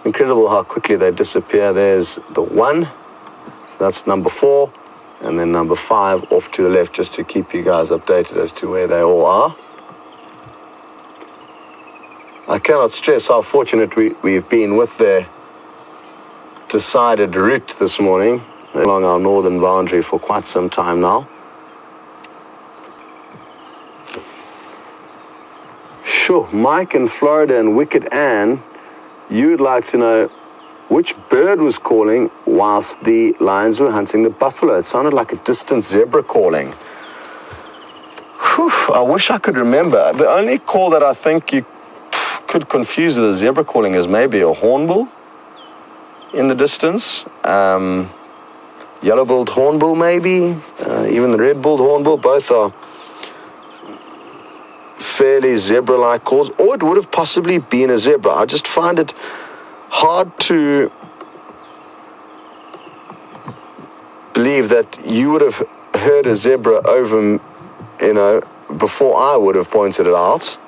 Incredible how quickly they disappear. There's the 1, that's number 4, and then number 5 off to the left, just to keep you guys updated as to where they all are. I cannot stress how fortunate we've been with their decided route this morning along our northern boundary for quite some time now. Sure, Mike in Florida and Wicked Ann, you'd like to know which bird was calling whilst the lions were hunting the buffalo. It sounded like a distant zebra calling. Whew, I wish I could remember. The only call that I think you could confuse with a zebra calling is maybe a hornbill in the distance. Yellow-billed hornbill maybe, even the red-billed hornbill. Both are fairly zebra-like calls, or it would have possibly been a zebra. I just find it hard to believe that you would have heard a zebra over, before I would have pointed it out.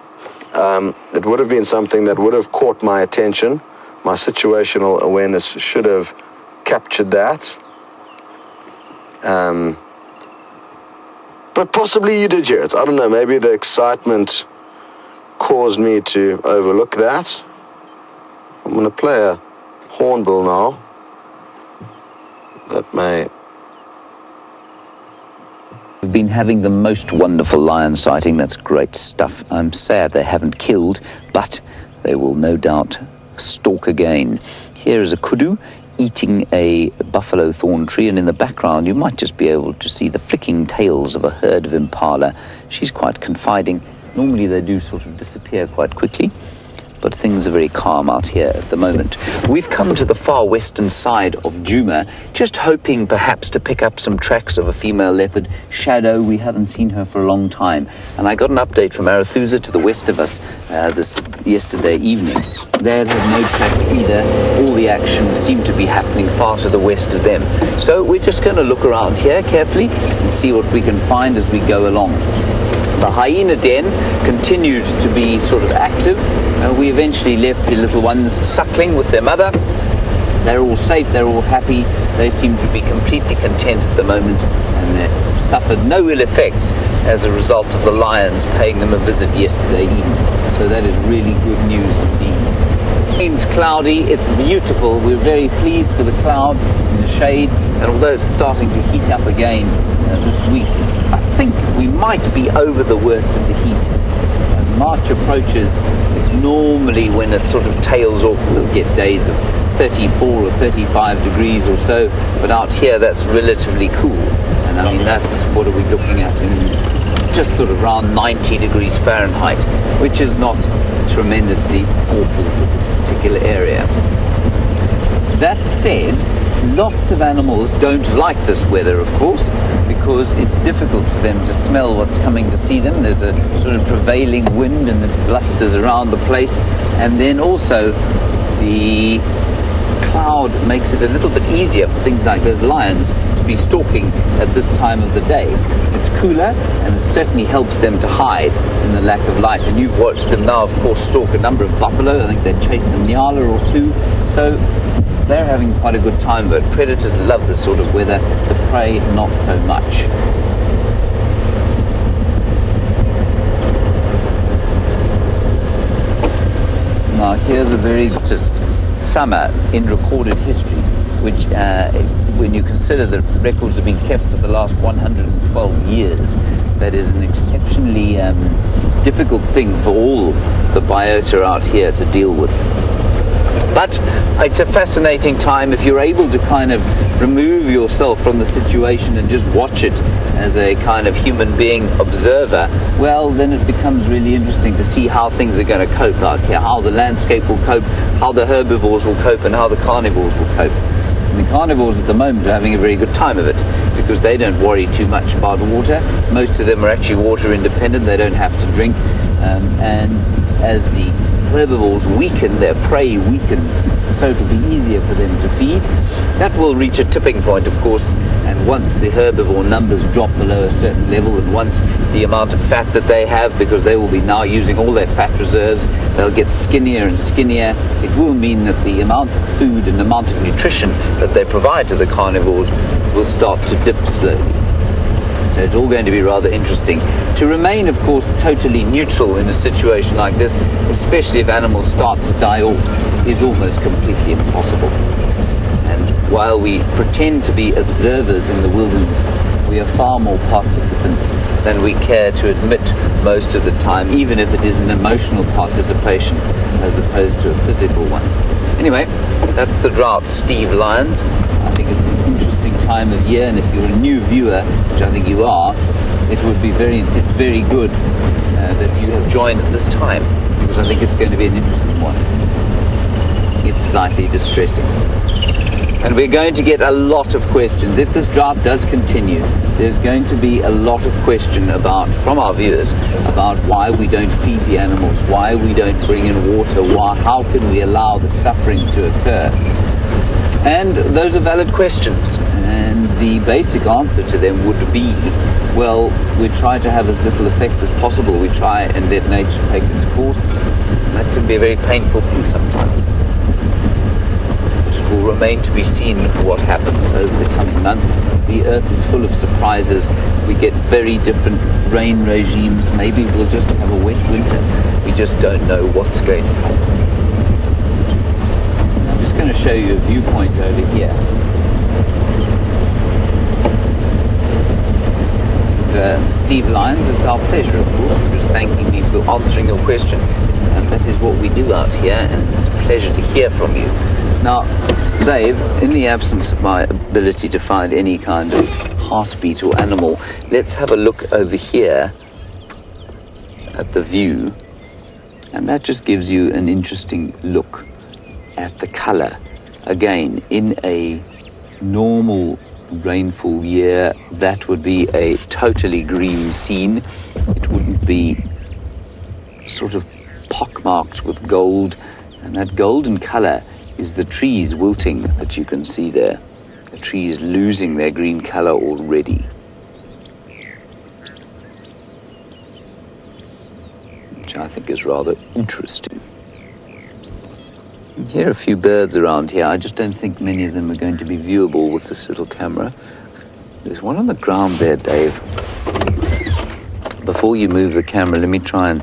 It would have been something that would have caught my attention. My situational awareness should have captured that. But possibly you did hear it. I don't know, maybe the excitement caused me to overlook that. I'm going to play a hornbill now. That may... We've been having the most wonderful lion sighting. That's great stuff. I'm sad they haven't killed, but they will no doubt stalk again. Here is a kudu eating a buffalo thorn tree, and in the background you might just be able to see the flicking tails of a herd of impala. She's quite confiding. Normally they do sort of disappear quite quickly, but things are very calm out here at the moment. We've come to the far western side of Djuma, just hoping perhaps to pick up some tracks of a female leopard. Shadow, we haven't seen her for a long time. And I got an update from Arathusa to the west of us yesterday evening. They had no tracks either. All the action seemed to be happening far to the west of them. So we're just going to look around here carefully and see what we can find as we go along. The hyena den continued to be sort of active. We eventually left the little ones suckling with their mother. They're all safe, they're all happy. They seem to be completely content at the moment, and they suffered no ill effects as a result of the lions paying them a visit yesterday evening. So that is really good news indeed. It's cloudy, it's beautiful. We're very pleased for the cloud in the shade, and although it's starting to heat up again this week, I think we might be over the worst of the heat. As March approaches, it's normally when it sort of tails off, we'll get days of 34 or 35 degrees or so, but out here that's relatively cool. And I mean, that's, what are we looking at, in just sort of around 90 degrees Fahrenheit, which is not tremendously awful for this particular area. That said, lots of animals don't like this weather, of course, because it's difficult for them to smell what's coming to see them. There's a sort of prevailing wind and it blusters around the place, and then also the cloud makes it a little bit easier for things like those lions to be stalking at this time of the day. It's cooler, and it certainly helps them to hide in the lack of light. And you've watched them now, of course, stalk a number of buffalo. I think they chased a nyala or two. So they're having quite a good time, but predators love this sort of weather, the prey not so much. Now here's a very hottest summer in recorded history, which when you consider that records have been kept for the last 112 years, that is an exceptionally difficult thing for all the biota out here to deal with. But it's a fascinating time if you're able to kind of remove yourself from the situation and just watch it as a kind of human being observer. Well, then it becomes really interesting to see how things are going to cope out here, how the landscape will cope, how the herbivores will cope, and how the carnivores will cope. And the carnivores at the moment are having a very good time of it because they don't worry too much about water. Most of them are actually water independent. They don't have to drink. And as the herbivores weaken, their prey weakens, so it will be easier for them to feed. That will reach a tipping point, of course, and once the herbivore numbers drop below a certain level, and once the amount of fat that they have, because they will be now using all their fat reserves, they'll get skinnier and skinnier. It will mean that the amount of food and the amount of nutrition that they provide to the carnivores will start to dip slowly. So it's all going to be rather interesting. To remain, of course, totally neutral in a situation like this, especially if animals start to die off, is almost completely impossible. And while we pretend to be observers in the wilderness, we are far more participants than we care to admit most of the time, even if it is an emotional participation as opposed to a physical one. Anyway, that's the drought, Steve Lyons. I think it's an interesting time of year, and if you're a new viewer, which I think you are, it's very good that you have joined at this time, because I think it's going to be an interesting one, if slightly distressing. And we're going to get a lot of questions. If this drought does continue, there's going to be a lot of question from our viewers about why we don't feed the animals, why we don't bring in water, how can we allow the suffering to occur. And those are valid questions. And the basic answer to them would be, well, we try to have as little effect as possible. We try and let nature take its course. And that can be a very painful thing sometimes. It will remain to be seen what happens over the coming months. The earth is full of surprises. We get very different rain regimes. Maybe we'll just have a wet winter. We just don't know what's going to happen. I'm just going to show you a viewpoint over here. Steve Lyons, it's our pleasure, of course. You're just thanking me for answering your question. And that is what we do out here, and it's a pleasure to hear from you. Now, Dave, in the absence of my ability to find any kind of heartbeat or animal, let's have a look over here at the view, and that just gives you an interesting look at the color. Again, in a normal rainfall year, that would be a totally green scene. It wouldn't be sort of pockmarked with gold, and that golden color is the trees wilting that you can see there. The trees losing their green color already. Which I think is rather interesting. Here are a few birds around here. I just don't think many of them are going to be viewable with this little camera. There's one on the ground there, Dave. Before you move the camera, let me try and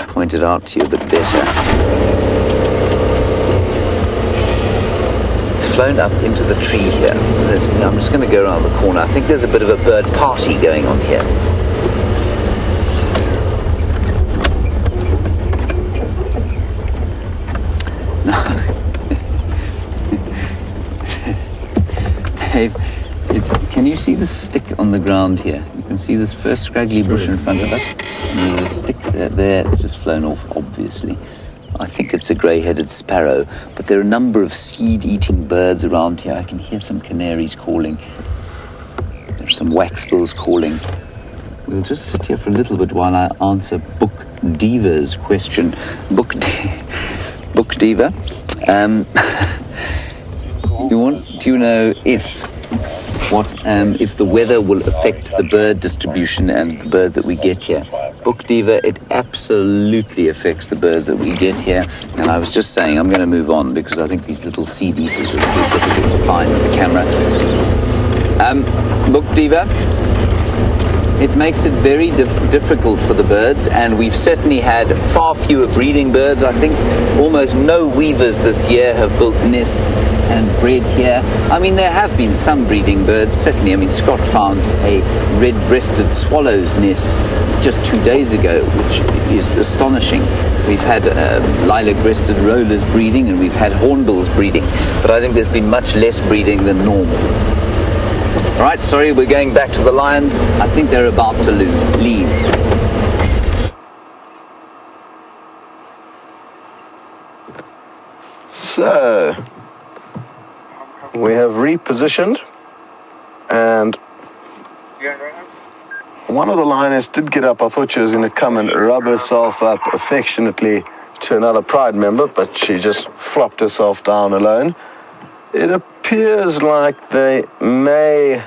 point it out to you a bit better. It's flown up into the tree here. I'm just going to go around the corner. I think there's a bit of a bird party going on here. Dave, can you see the stick on the ground here? You can see this first scraggly bush in front of us. And there's a stick there. It's just flown off, obviously. I think it's a grey-headed sparrow, but there are a number of seed-eating birds around here. I can hear some canaries calling. There's some waxbills calling. We'll just sit here for a little bit while I answer Book Diva's question. Book Diva, do you know if the weather will affect the bird distribution and the birds that we get here? Book Diva, it absolutely affects the birds that we get here. And I was just saying, I'm going to move on because I think these little seed eaters are a bit difficult to find with the camera. Book Diva, it makes it very difficult for the birds, and we've certainly had far fewer breeding birds. I think almost no weavers this year have built nests and bred here. I mean, there have been some breeding birds, certainly. I mean, Scott found a red-breasted swallow's nest just 2 days ago, which is astonishing. We've had lilac-breasted rollers breeding, and we've had hornbills breeding, but I think there's been much less breeding than normal. All right, sorry, we're going back to the lions. I think they're about to leave. So, we have repositioned, and one of the lioness did get up. I thought she was going to come and rub herself up affectionately to another Pride member, but she just flopped herself down alone. It appears like they may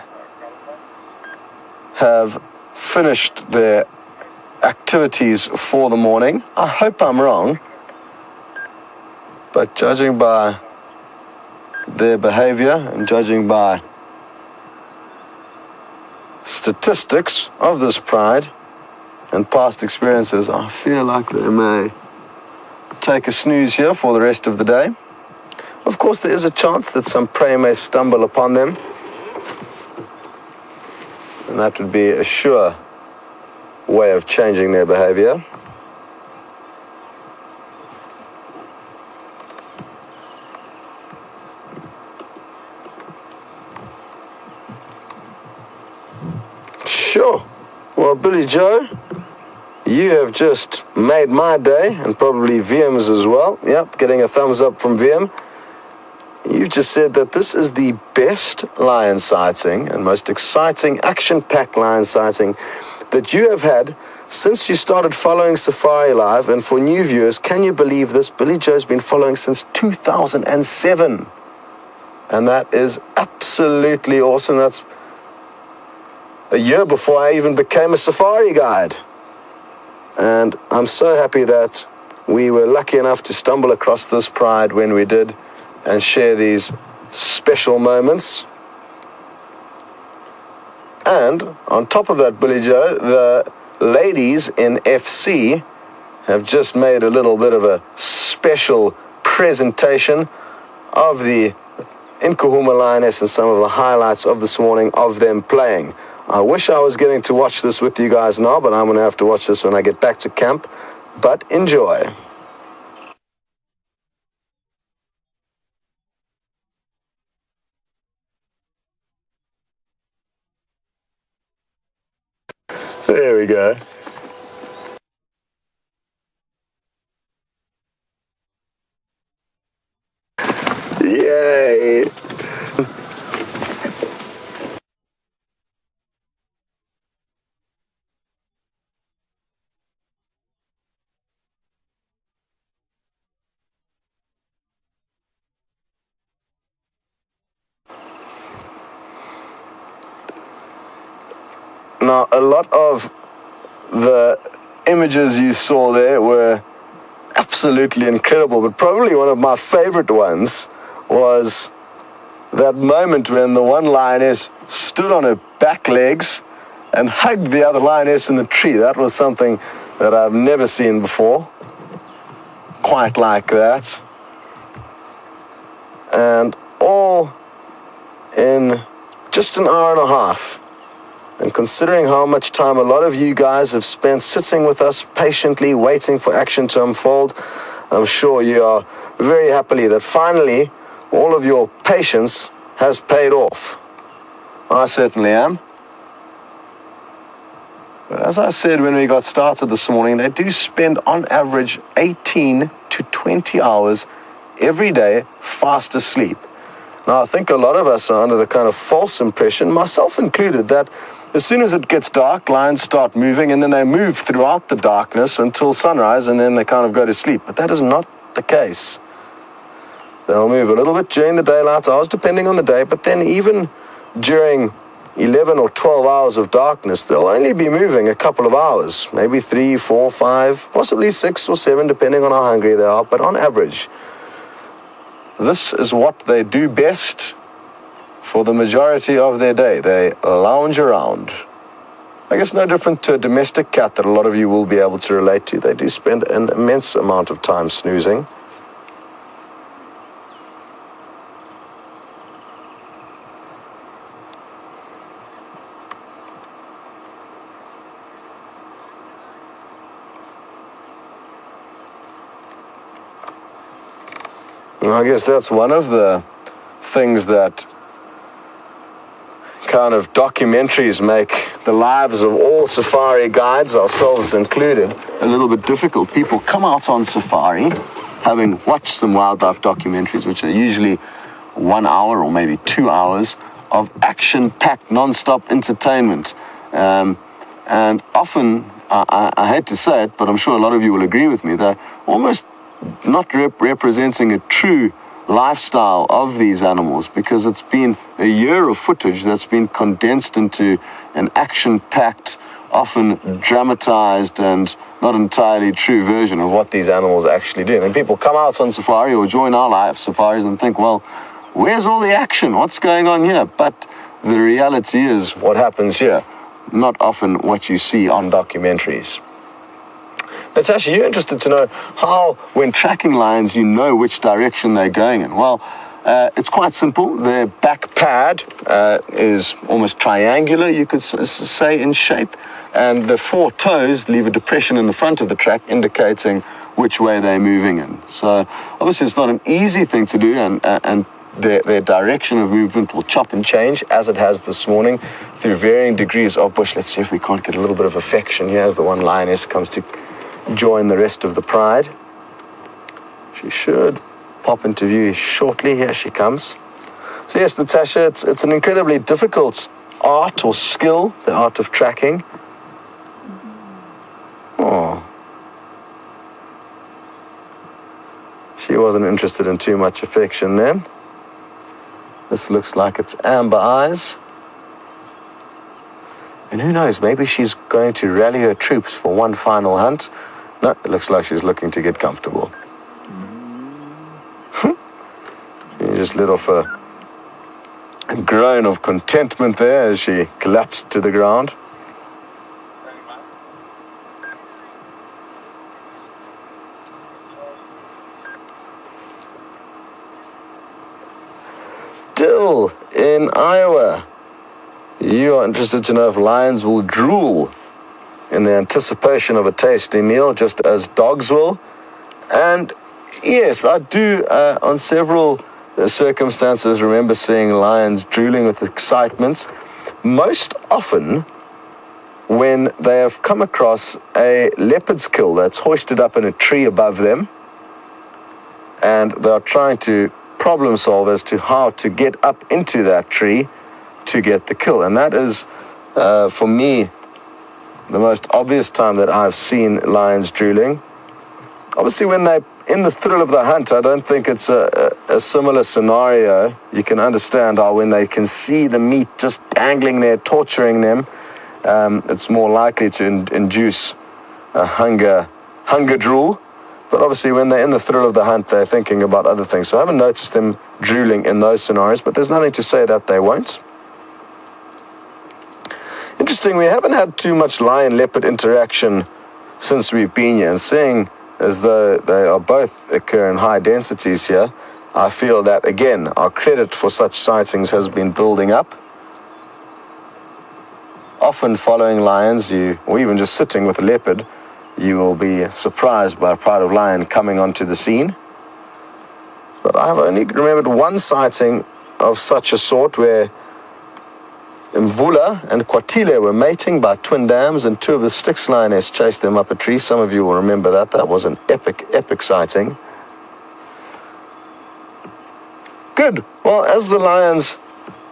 have finished their activities for the morning. I hope I'm wrong, but judging by their behavior and judging by statistics of this Pride and past experiences, I feel like they may take a snooze here for the rest of the day. Of course, there is a chance that some prey may stumble upon them, and that would be a sure way of changing their behavior. Sure. Well, Billy Joe, you have just made my day, and probably VM's as well. Yep, getting a thumbs up from VM. You've just said that this is the best lion sighting and most exciting, action-packed lion sighting that you have had since you started following Safari Live. And for new viewers, can you believe this? Billy Joe's been following since 2007. And that is absolutely awesome. That's a year before I even became a safari guide. And I'm so happy that we were lucky enough to stumble across this Pride when we did and share these special moments. And on top of that, Billy Joe, the ladies in FC have just made a little bit of a special presentation of the Nkuhuma Lioness and some of the highlights of this morning of them playing. I wish I was getting to watch this with you guys now, but I'm going to have to watch this when I get back to camp. But enjoy. There we go. Yay! Now, a lot of the images you saw there were absolutely incredible, but probably one of my favorite ones was that moment when the one lioness stood on her back legs and hugged the other lioness in the tree. That was something that I've never seen before, quite like that. And all in just an hour and a half. And considering how much time a lot of you guys have spent sitting with us patiently waiting for action to unfold, I'm sure you are very happily that finally all of your patience has paid off. I certainly am. But as I said when we got started this morning, they do spend on average 18 to 20 hours every day fast asleep. Now, I think a lot of us are under the kind of false impression, myself included, that as soon as it gets dark, lions start moving, and then they move throughout the darkness until sunrise, and then they kind of go to sleep. But that is not the case. They'll move a little bit during the daylight hours, depending on the day, but then even during 11 or 12 hours of darkness, they'll only be moving a couple of hours, maybe 3, 4, 5, possibly 6 or 7, depending on how hungry they are, but on average, this is what they do best. For the majority of their day, they lounge around. I guess no different to a domestic cat that a lot of you will be able to relate to. They do spend an immense amount of time snoozing. And I guess that's one of the things that kind of documentaries make the lives of all safari guides, ourselves included, a little bit difficult. People come out on safari, having watched some wildlife documentaries, which are usually 1 hour or maybe 2 hours of action-packed, non-stop entertainment. And often, I hate to say it, but I'm sure a lot of you will agree with me, they're almost not representing a true lifestyle of these animals, because it's been a year of footage that's been condensed into an action-packed, often dramatized and not entirely true version of what these animals actually do. And people come out on safari or join our live safaris and think, well, where's all the action? What's going on here? But the reality is what happens here, not often what you see on documentaries. Natasha, you're interested to know how, when tracking lions, you know which direction they're going in. Well, it's quite simple. Their back pad is almost triangular, you could say, in shape, and the four toes leave a depression in the front of the track indicating which way they're moving in. So obviously it's not an easy thing to do, and their direction of movement will chop and change, as it has this morning, through varying degrees of bush. Let's see if we can't get a little bit of affection here as the one lioness comes to join the rest of the pride. She should pop into view shortly. Here she comes. So yes, Natasha, it's an incredibly difficult art or skill, the art of tracking. Oh. She wasn't interested in too much affection then. This looks like it's amber eyes. And who knows, maybe she's going to rally her troops for one final hunt. No, it looks like she's looking to get comfortable. She just let off a groan of contentment there as she collapsed to the ground. Dill in Iowa. You are interested to know if lions will drool in the anticipation of a tasty meal, just as dogs will. And yes, I do, on several circumstances, remember seeing lions drooling with excitement. Most often when they have come across a leopard's kill that's hoisted up in a tree above them, and they are trying to problem solve as to how to get up into that tree to get the kill. And that is, for me, the most obvious time that I've seen lions drooling. Obviously, when they're in the thrill of the hunt, I don't think it's a similar scenario. You can understand how when they can see the meat just dangling there, torturing them, it's more likely to induce a hunger drool. But obviously, when they're in the thrill of the hunt, they're thinking about other things. So I haven't noticed them drooling in those scenarios, but there's nothing to say that they won't. Interesting, we haven't had too much lion-leopard interaction since we've been here, and seeing as though they are both occur in high densities here, I feel that, again, our credit for such sightings has been building up. Often following lions, or even just sitting with a leopard, you will be surprised by a pride of lion coming onto the scene. But I've only remembered one sighting of such a sort where Mvula and Kwatile were mating by twin dams, and two of the Styx lionesses chased them up a tree. Some of you will remember that. That was an epic sighting. Good. Well, as the lions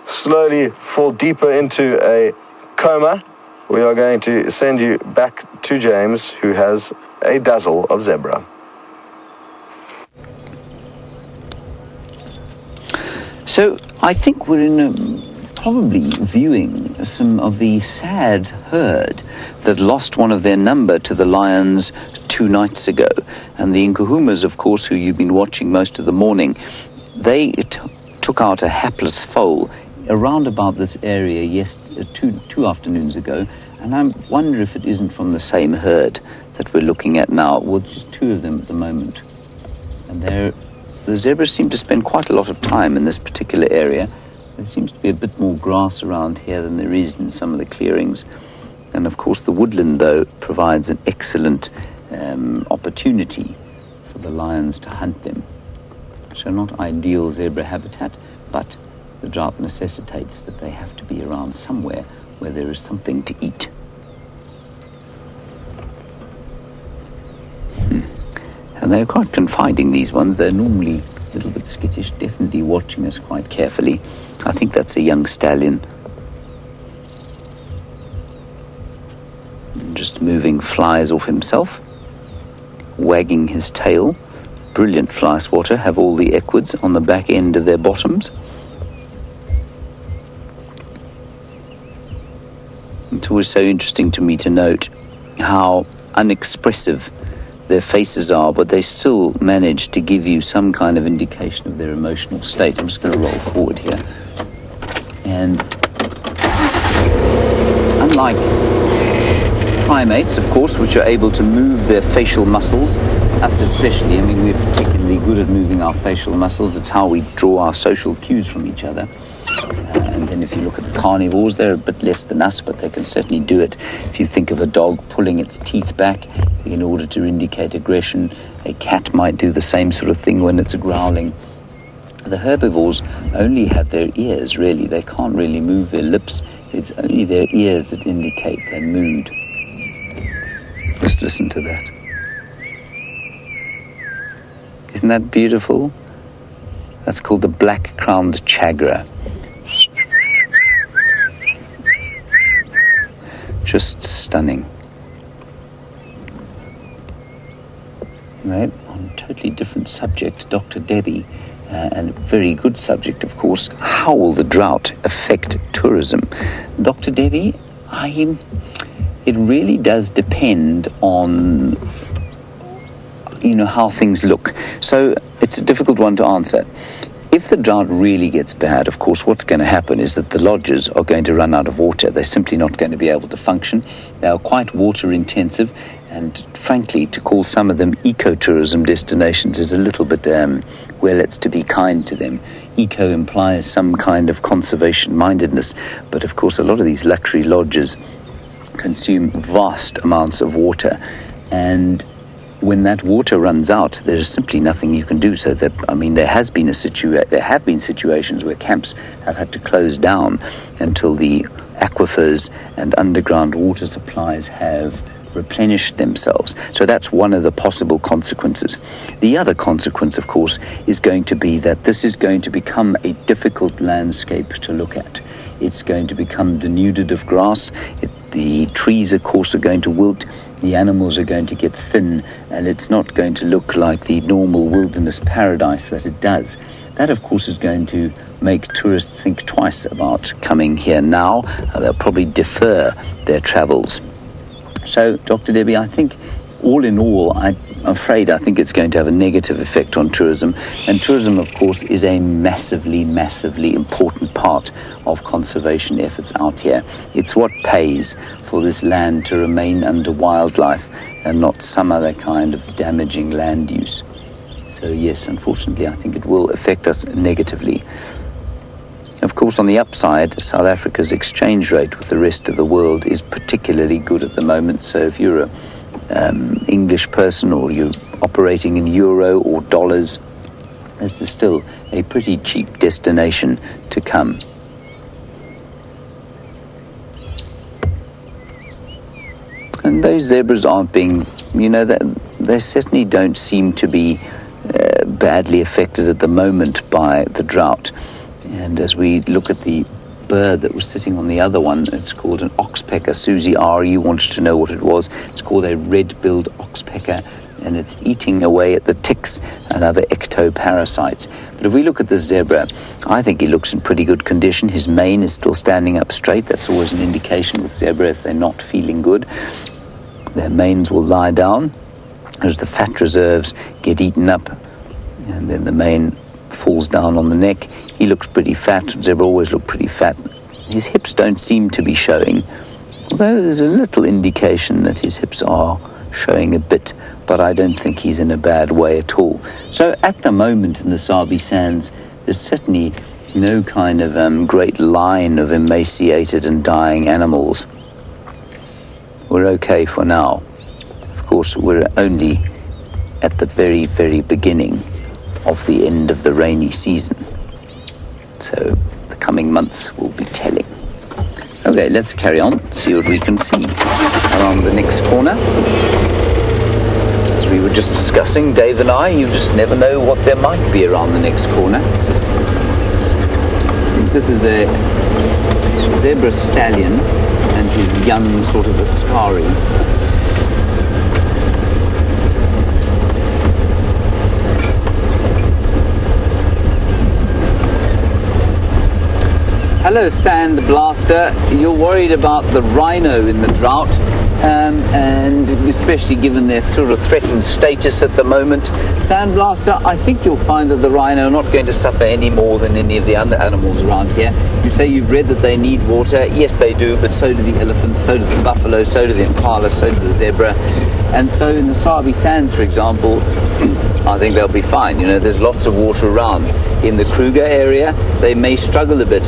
slowly fall deeper into a coma, we are going to send you back to James, who has a dazzle of zebra. So I think we're in probably viewing some of the sad herd that lost one of their number to the lions 2 nights ago. And the Nkuhumas, of course, who you've been watching most of the morning, they took out a hapless foal around about this area two afternoons ago, and I wonder if it isn't from the same herd that we're looking at now. Well, just two of them at the moment. And the zebras seem to spend quite a lot of time in this particular area. There seems to be a bit more grass around here than there is in some of the clearings. And of course the woodland, though, provides an excellent opportunity for the lions to hunt them. So not ideal zebra habitat, but the drought necessitates that they have to be around somewhere where there is something to eat. And they're quite confiding, these ones. They're normally a little bit skittish, definitely watching us quite carefully. I think that's a young stallion. Just moving flies off himself, wagging his tail brilliant fly swatter, have all the equids on the back end of their bottoms. It's always so interesting to me to note how unexpressive their faces are, but they still manage to give you some kind of indication of their emotional state. I'm just going to roll forward here. And unlike primates, of course, which are able to move their facial muscles, us especially, I mean, we're particularly good at moving our facial muscles. It's how we draw our social cues from each other. And then if you look at the carnivores, they're a bit less than us, but they can certainly do it. If you think of a dog pulling its teeth back in order to indicate aggression, a cat might do the same sort of thing when it's growling. The herbivores only have their ears, really. They can't really move their lips. It's only their ears that indicate their mood. Just listen to that. Isn't that beautiful? That's called the black-crowned chagra. Just stunning. Right, on a totally different subject, Dr. Debbie, and a very good subject, of course, how will the drought affect tourism? Dr. Debbie, it really does depend on, how things look. So it's a difficult one to answer. If the drought really gets bad, of course, what's going to happen is that the lodges are going to run out of water. They're simply not going to be able to function. They are quite water intensive, and frankly, to call some of them ecotourism destinations is a little bit, it's to be kind to them. Eco implies some kind of conservation mindedness, but of course a lot of these luxury lodges consume vast amounts of water, and when that water runs out, there is simply nothing you can do. So there have been situations where camps have had to close down until the aquifers and underground water supplies have replenished themselves. So that's one of the possible consequences. The other consequence, of course, is going to be that this is going to become a difficult landscape to look at. It's going to become denuded of grass. The trees, of course, are going to wilt. The animals are going to get thin, and it's not going to look like the normal wilderness paradise that it does. That, of course, is going to make tourists think twice about coming here now. They'll probably defer their travels. So, Dr. Debbie, I think all in all, I'm afraid I think it's going to have a negative effect on tourism. And tourism, of course, is a massively, massively important part of conservation efforts out here. It's what pays for this land to remain under wildlife and not some other kind of damaging land use. So yes, unfortunately, I think it will affect us negatively. Of course, on the upside, South Africa's exchange rate with the rest of the world is particularly good at the moment. So if you're an English person or you're operating in euro or dollars, this is still a pretty cheap destination to come. And those zebras aren't being, they certainly don't seem to be badly affected at the moment by the drought. And as we look at the bird that was sitting on the other one, it's called an oxpecker. Susie R., you wanted to know what it was. It's called a red-billed oxpecker, and it's eating away at the ticks and other ectoparasites. But if we look at the zebra, I think he looks in pretty good condition. His mane is still standing up straight. That's always an indication with zebra if they're not feeling good. Their manes will lie down as the fat reserves get eaten up, and then the mane falls down on the neck. He looks pretty fat. Zebra always look pretty fat. His hips don't seem to be showing, although there's a little indication that his hips are showing a bit, but I don't think he's in a bad way at all. So at the moment in the Sabi Sands, there's certainly no kind of great line of emaciated and dying animals. We're okay for now. Of course, we're only at the very, very beginning of the end of the rainy season. So the coming months will be telling. Okay, let's carry on, see what we can see around the next corner. As we were just discussing, Dave and I, you just never know what there might be around the next corner. I think this is a zebra stallion and his young sort of askari. Hello, Sand Blaster. You're worried about the rhino in the drought, and especially given their sort of threatened status at the moment. Sand Blaster, I think you'll find that the rhino are not going to suffer any more than any of the other animals around here. You say you've read that they need water. Yes, they do, but so do the elephants, so do the buffalo, so do the impala, so do the zebra. And so in the Sabi Sands, for example, I think they'll be fine. You know, there's lots of water around. In the Kruger area, they may struggle a bit.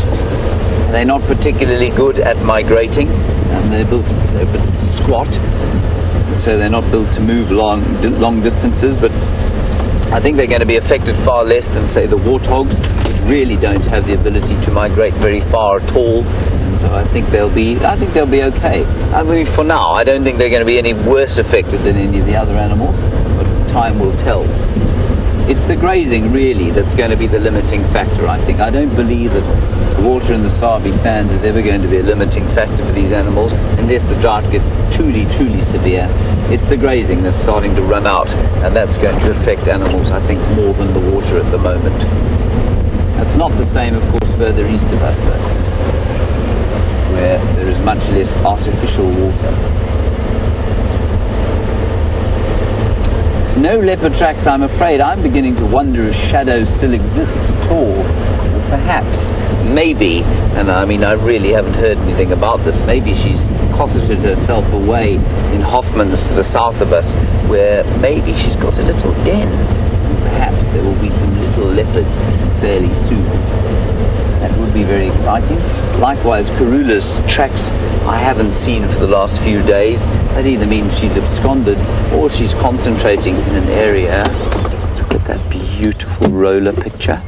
They're not particularly good at migrating, and they're built squat, so they're not built to move long distances, but I think they're going to be affected far less than, say, the warthogs, which really don't have the ability to migrate very far at all. And so I think they'll be okay. I mean, for now, I don't think they're going to be any worse affected than any of the other animals, but time will tell. It's the grazing, really, that's going to be the limiting factor, I think. I don't believe that the water in the Sabi Sands is ever going to be a limiting factor for these animals unless the drought gets truly, truly severe. It's the grazing that's starting to run out, and that's going to affect animals, I think, more than the water at the moment. That's not the same, of course, further east of us, though, where there is much less artificial water. No leopard tracks, I'm afraid. I'm beginning to wonder if Shadow still exists at all. Or perhaps, maybe, and I mean, I really haven't heard anything about this, maybe she's cosseted herself away in Hoffman's to the south of us, where maybe she's got a little den. And perhaps there will be some little leopards fairly soon. That would be very exciting. Likewise, Karula's tracks I haven't seen for the last few days. That either means she's absconded or she's concentrating in an area. Look at that beautiful roller picture.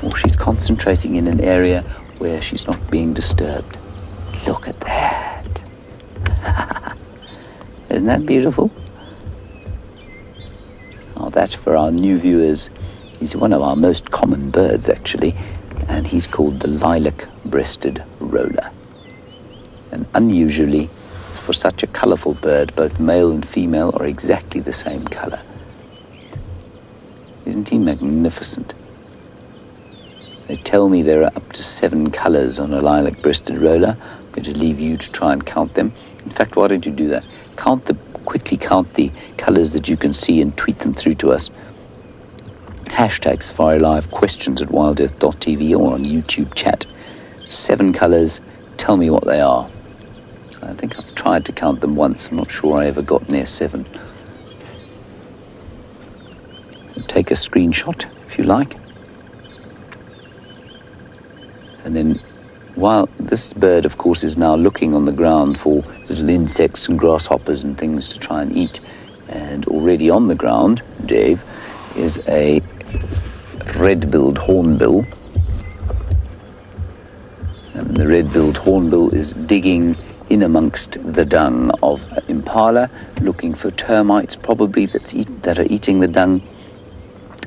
Or she's concentrating in an area where she's not being disturbed. Look at that. Isn't that beautiful? Oh, that's for our new viewers. He's one of our most common birds, actually, and he's called the lilac-breasted roller. And unusually, for such a colourful bird, both male and female are exactly the same colour. Isn't he magnificent? They tell me there are up to 7 colours on a lilac-breasted roller. I'm going to leave you to try and count them. In fact, why don't you do that? Quickly count the colours that you can see and tweet them through to us. Hashtag Safari Live, questions at WildEarthTV, or on YouTube chat. 7 colours, tell me what they are. I think I've tried to count them once. I'm not sure I ever got near 7. Take a screenshot if you like. And then, while this bird, of course, is now looking on the ground for little insects and grasshoppers and things to try and eat, and already on the ground, Dave, is a red-billed hornbill. And the red-billed hornbill is digging in amongst the dung of impala, looking for termites probably that are eating the dung,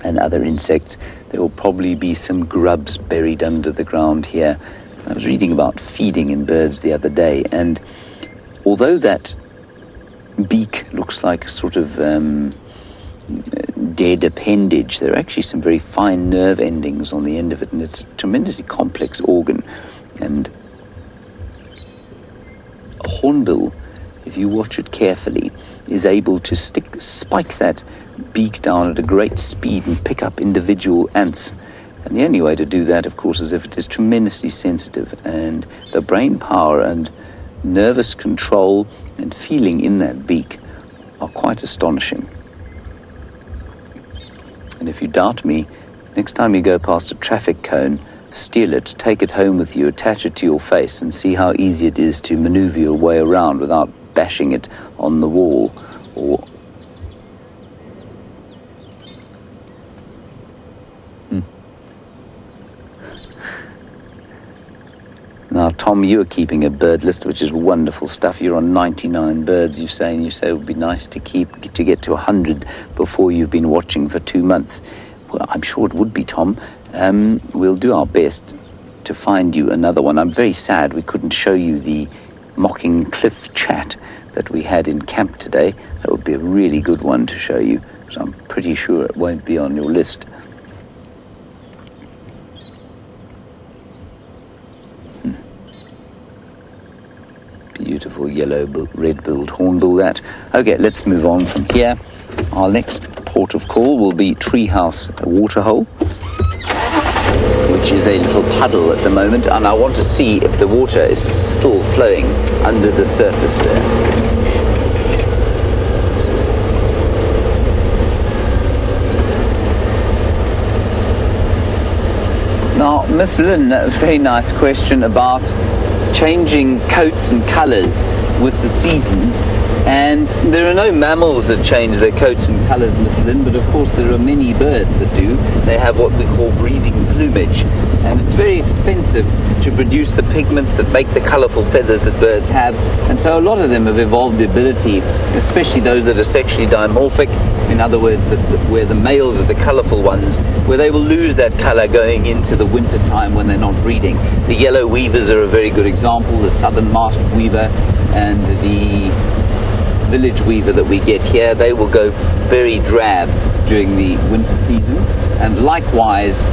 and other insects. There will probably be some grubs buried under the ground here. I was reading about feeding in birds the other day, and although that beak looks like a sort of dead appendage, there are actually some very fine nerve endings on the end of it, and it's a tremendously complex organ. And a hornbill, if you watch it carefully, is able to spike that beak down at a great speed and pick up individual ants. And the only way to do that, of course, is if it is tremendously sensitive, and the brain power and nervous control and feeling in that beak are quite astonishing. And if you doubt me, next time you go past a traffic cone, steal it, take it home with you, attach it to your face, and see how easy it is to maneuver your way around without bashing it on the wall. Or Now, Tom, you are keeping a bird list, which is wonderful stuff. You're on 99 birds, you say it would be nice to get to 100 before you've been watching for 2 months. Well, I'm sure it would be, Tom. We'll do our best to find you another one. I'm very sad we couldn't show you the mocking cliff chat that we had in camp today. That would be a really good one to show you, because I'm pretty sure it won't be on your list. Beautiful red-billed hornbill, that. Okay, let's move on from here. Our next port of call will be Treehouse Waterhole, which is a little puddle at the moment, and I want to see if the water is still flowing under the surface there. Now, Miss Lynn, a very nice question about changing coats and colours with the seasons. And there are no mammals that change their coats and colours, Miss Lynn, but of course there are many birds that do. They have what we call breeding plumage, and it's very expensive to produce the pigments that make the colourful feathers that birds have. And so a lot of them have evolved the ability, especially those that are sexually dimorphic, in other words, where the males are the colourful ones, where they will lose that colour going into the winter time when they're not breeding. The yellow weavers are a very good example, the southern masked weaver and the village weaver that we get here. They will go very drab during the winter season, and likewise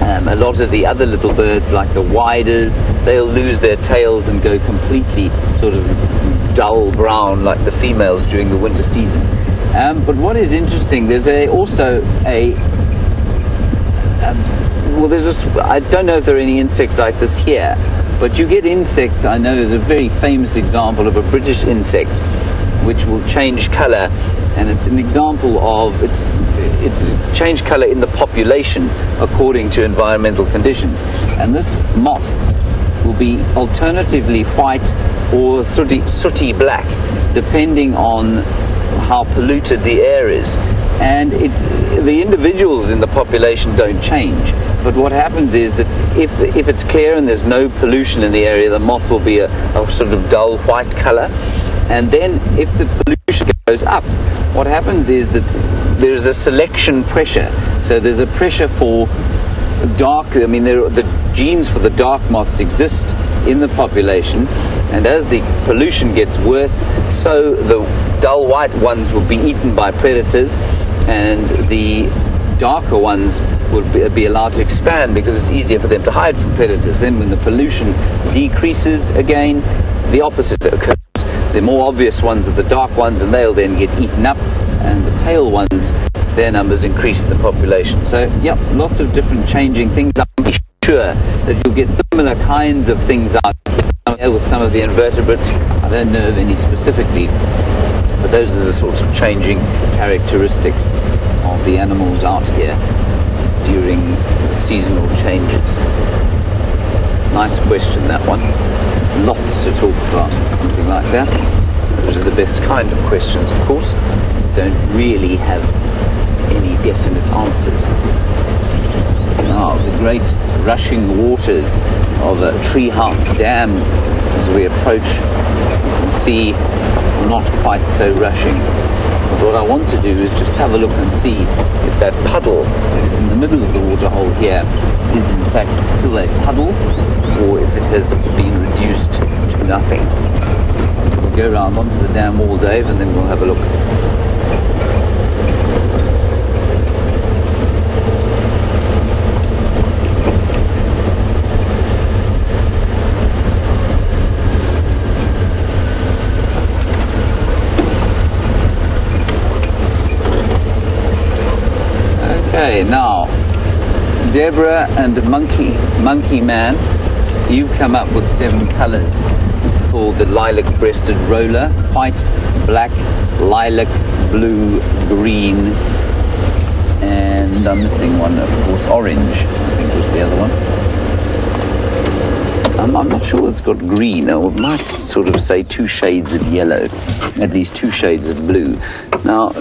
a lot of the other little birds like the widers, they'll lose their tails and go completely sort of dull brown like the females during the winter season. But what is interesting, there's I don't know if there are any insects like this here, but you get insects. I know there's a very famous example of a British insect which will change colour, and it's an example of it's changed colour in the population according to environmental conditions. And this moth will be alternatively white or sooty black, depending on how polluted the air is. And the individuals in the population don't change, but what happens is that if it's clear and there's no pollution in the area, the moth will be a sort of dull white colour. And then if the pollution goes up, what happens is that there's a selection pressure. So there's a pressure for dark, the genes for the dark moths exist in the population, and as the pollution gets worse, so the dull white ones will be eaten by predators, and the darker ones will be allowed to expand because it's easier for them to hide from predators. Then when the pollution decreases again, the opposite occurs. The more obvious ones are the dark ones, and they'll then get eaten up, and the pale ones, their numbers increase in the population. So, yep, lots of different changing things. I'm sure that you'll get similar kinds of things out here with some of the invertebrates. I don't know of any specifically, but those are the sorts of changing characteristics of the animals out here during the seasonal changes. Nice question, that one. Lots to talk about, something like that. Those are the best kind of questions, of course. Don't really have any definite answers. Now, the great rushing waters of a Treehouse Dam as we approach, you can see not quite so rushing. But what I want to do is just have a look and see if that puddle that is in the middle of the waterhole here is in fact still a puddle, or if it has been reduced to nothing. We'll go around onto the dam wall, Dave, and then we'll have a look. Okay, now, Deborah and Monkey Man, you've come up with 7 colours for the lilac-breasted roller: white, black, lilac, blue, green, and I'm missing one, of course, orange, I think was the other one. I'm not sure it's got green, or it might sort of say 2 shades of yellow, at least 2 shades of blue. Now,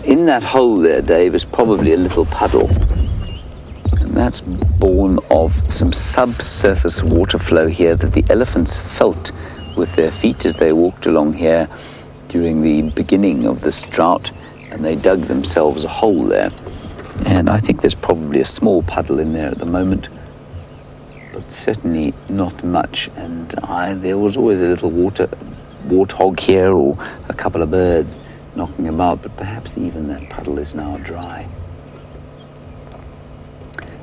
in that hole there, Dave, is probably a little puddle. And that's born of some subsurface water flow here that the elephants felt with their feet as they walked along here during the beginning of this drought, and they dug themselves a hole there. And I think there's probably a small puddle in there at the moment, but certainly not much. And there was always a little warthog here, or a couple of birds knocking about, but perhaps even that puddle is now dry.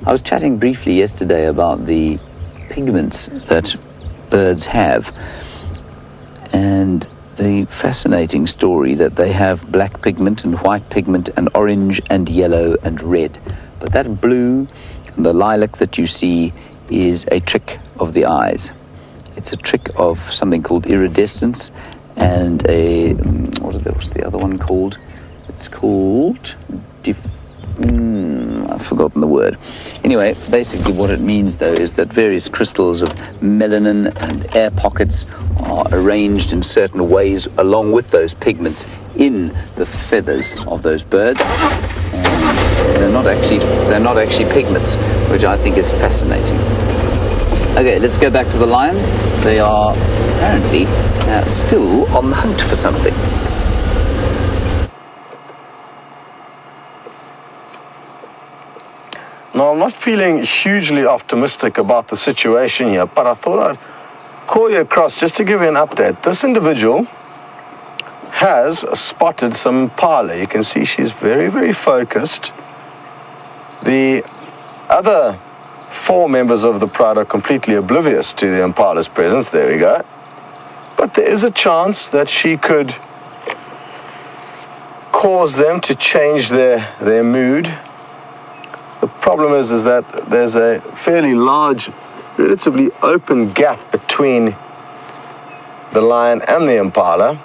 I was chatting briefly yesterday about the pigments that birds have, and the fascinating story that they have black pigment and white pigment and orange and yellow and red. But that blue and the lilac that you see is a trick of the eyes. It's a trick of something called iridescence and what's the other one called? It's called I've forgotten the word. Anyway, basically what it means, though, is that various crystals of melanin and air pockets are arranged in certain ways along with those pigments in the feathers of those birds. And they're not actually pigments, which I think is fascinating. Okay, let's go back to the lions. They are apparently still on the hunt for something. Now, I'm not feeling hugely optimistic about the situation here, but I thought I'd call you across just to give you an update. This individual has spotted some impala. You can see she's very, very focused. The other 4 members of the pride are completely oblivious to the impala's presence. There we go. But there is a chance that she could cause them to change their mood. The problem is that there's a fairly large, relatively open gap between the lion and the impala.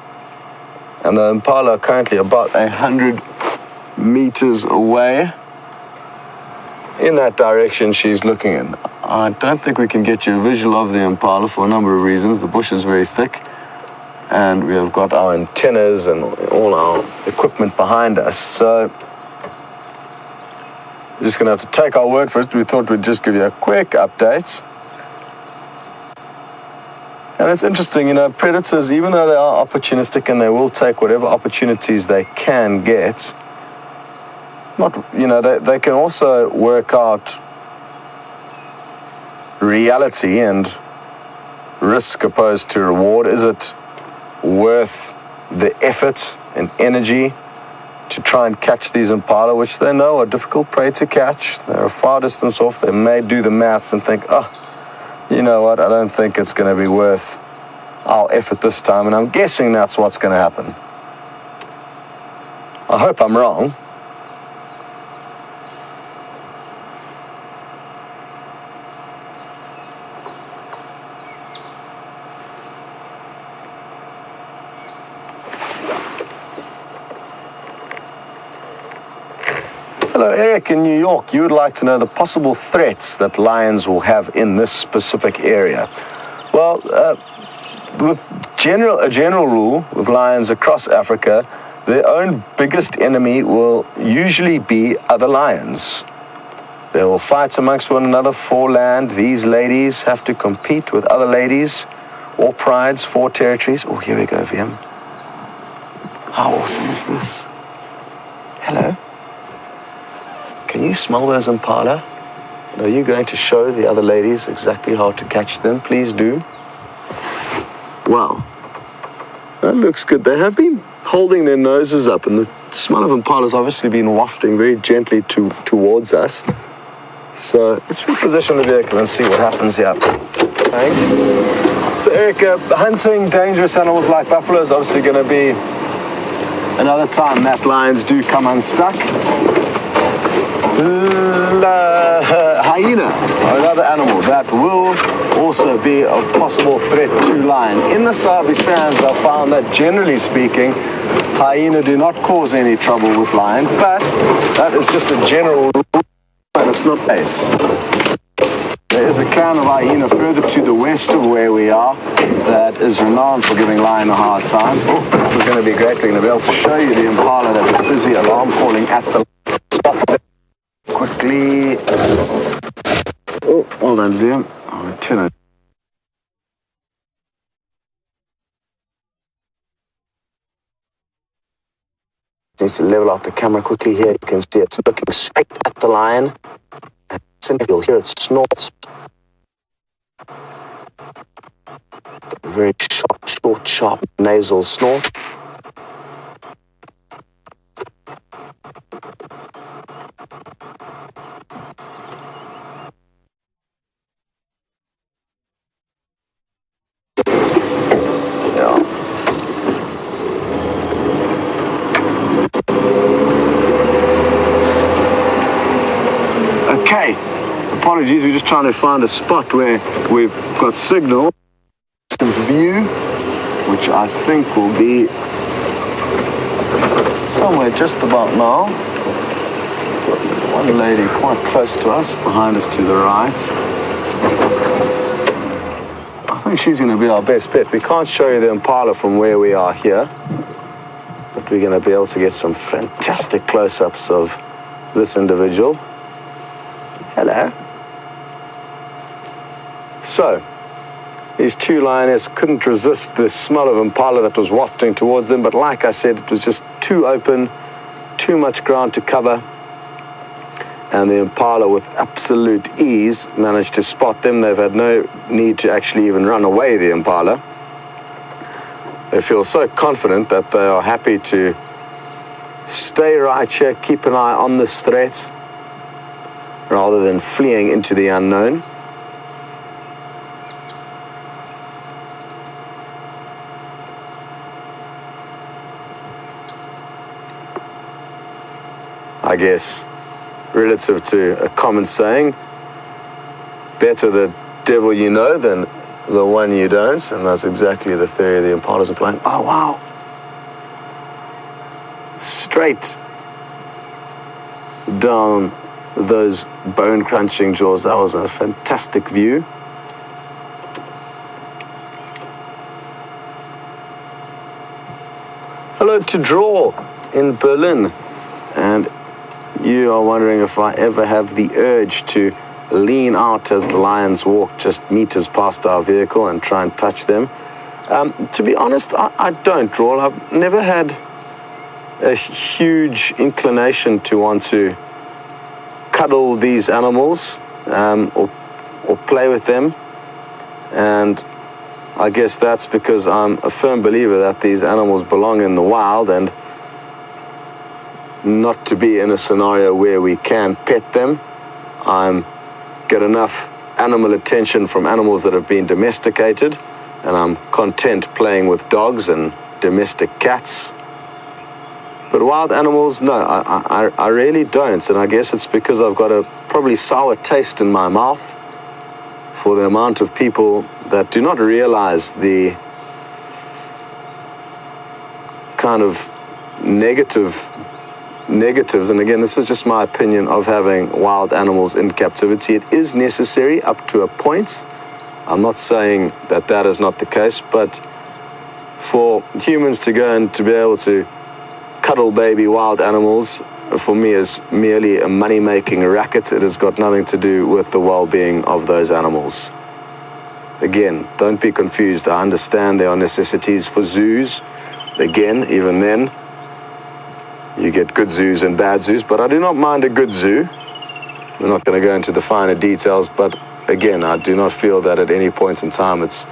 And the impala are currently about 100 meters away in that direction she's looking in. I don't think we can get you a visual of the impala for a number of reasons. The bush is very thick, and we have got our antennas and all our equipment behind us. So we're just going to have to take our word for it. We thought we'd just give you a quick update. And it's interesting, you know, predators, even though they are opportunistic and they will take whatever opportunities they can get, they can also work out reality and risk opposed to reward. Is it worth the effort and energy to try and catch these impala, which they know are difficult prey to catch? They're a far distance off. They may do the maths and think, you know what, I don't think it's going to be worth our effort this time, and I'm guessing that's what's going to happen. I hope I'm wrong. Hello, Eric in New York. You would like to know the possible threats that lions will have in this specific area. Well, with a general rule with lions across Africa, their own biggest enemy will usually be other lions. They will fight amongst one another for land. These ladies have to compete with other ladies or prides for territories. Oh, here we go, VM. How awesome is this? Hello. Can you smell those impala? And are you going to show the other ladies exactly how to catch them? Please do. Wow. That looks good. They have been holding their noses up, and the smell of impala has obviously been wafting very gently towards us. So let's reposition the vehicle and see what happens here. So Eric, hunting dangerous animals like buffalo is obviously going to be another time that lions do come unstuck. Hyena, another animal that will also be a possible threat to lion. In the Sabi Sands, I found that generally speaking, hyena do not cause any trouble with lion, but that is just a general rule, and it's not the case. There is a clan of hyena further to the west of where we are that is renowned for giving lion a hard time. Oh, this is going to be great. We're going to be able to show you the impala that's busy alarm calling at the spot. Quickly. Oh, hold on, Liam. Oh, antenna. Needs to level off the camera quickly here. You can see it's looking straight at the lion. And you'll hear it snort. A very short, sharp nasal snort. apologies, we're just trying to find a spot where we've got signal, some view, which I think will be somewhere just about now. One lady quite close to us, behind us to the right. I think she's going to be our best bet. We can't show you the impala from where we are here, but we're going to be able to get some fantastic close-ups of this individual. Hello. So, these two lionesses couldn't resist the smell of impala that was wafting towards them, but like I said, it was just too open, too much ground to cover, and the impala with absolute ease managed to spot them. They've had no need to actually even run away, the impala. They feel so confident that they are happy to stay right here, keep an eye on this threat, rather than fleeing into the unknown. I guess, relative to a common saying, better the devil you know than the one you don't, and that's exactly the theory the impalas are playing. Oh, wow. Straight down those bone-crunching jaws. That was a fantastic view. Hello to Draw in Berlin, and you are wondering if I ever have the urge to lean out as the lions walk just meters past our vehicle and try and touch them. To be honest, I don't, Draw. I've never had a huge inclination to want to cuddle these animals or play with them, and I guess that's because I'm a firm believer that these animals belong in the wild and not to be in a scenario where we can pet them. I'm get enough animal attention from animals that have been domesticated, and I'm content playing with dogs and domestic cats. But wild animals, no, I really don't, and I guess it's because I've got a probably sour taste in my mouth for the amount of people that do not realize the kind of negatives, and again, this is just my opinion of having wild animals in captivity. It is necessary up to a point. I'm not saying that that is not the case, but for humans to go and to be able to cuddle baby wild animals, for me, is merely a money-making racket. It has got nothing to do with the well-being of those animals. Again, don't be confused. I understand there are necessities for zoos. Again, even then, you get good zoos and bad zoos, but I do not mind a good zoo. We're not going to go into the finer details, but again, I do not feel that at any point in time it's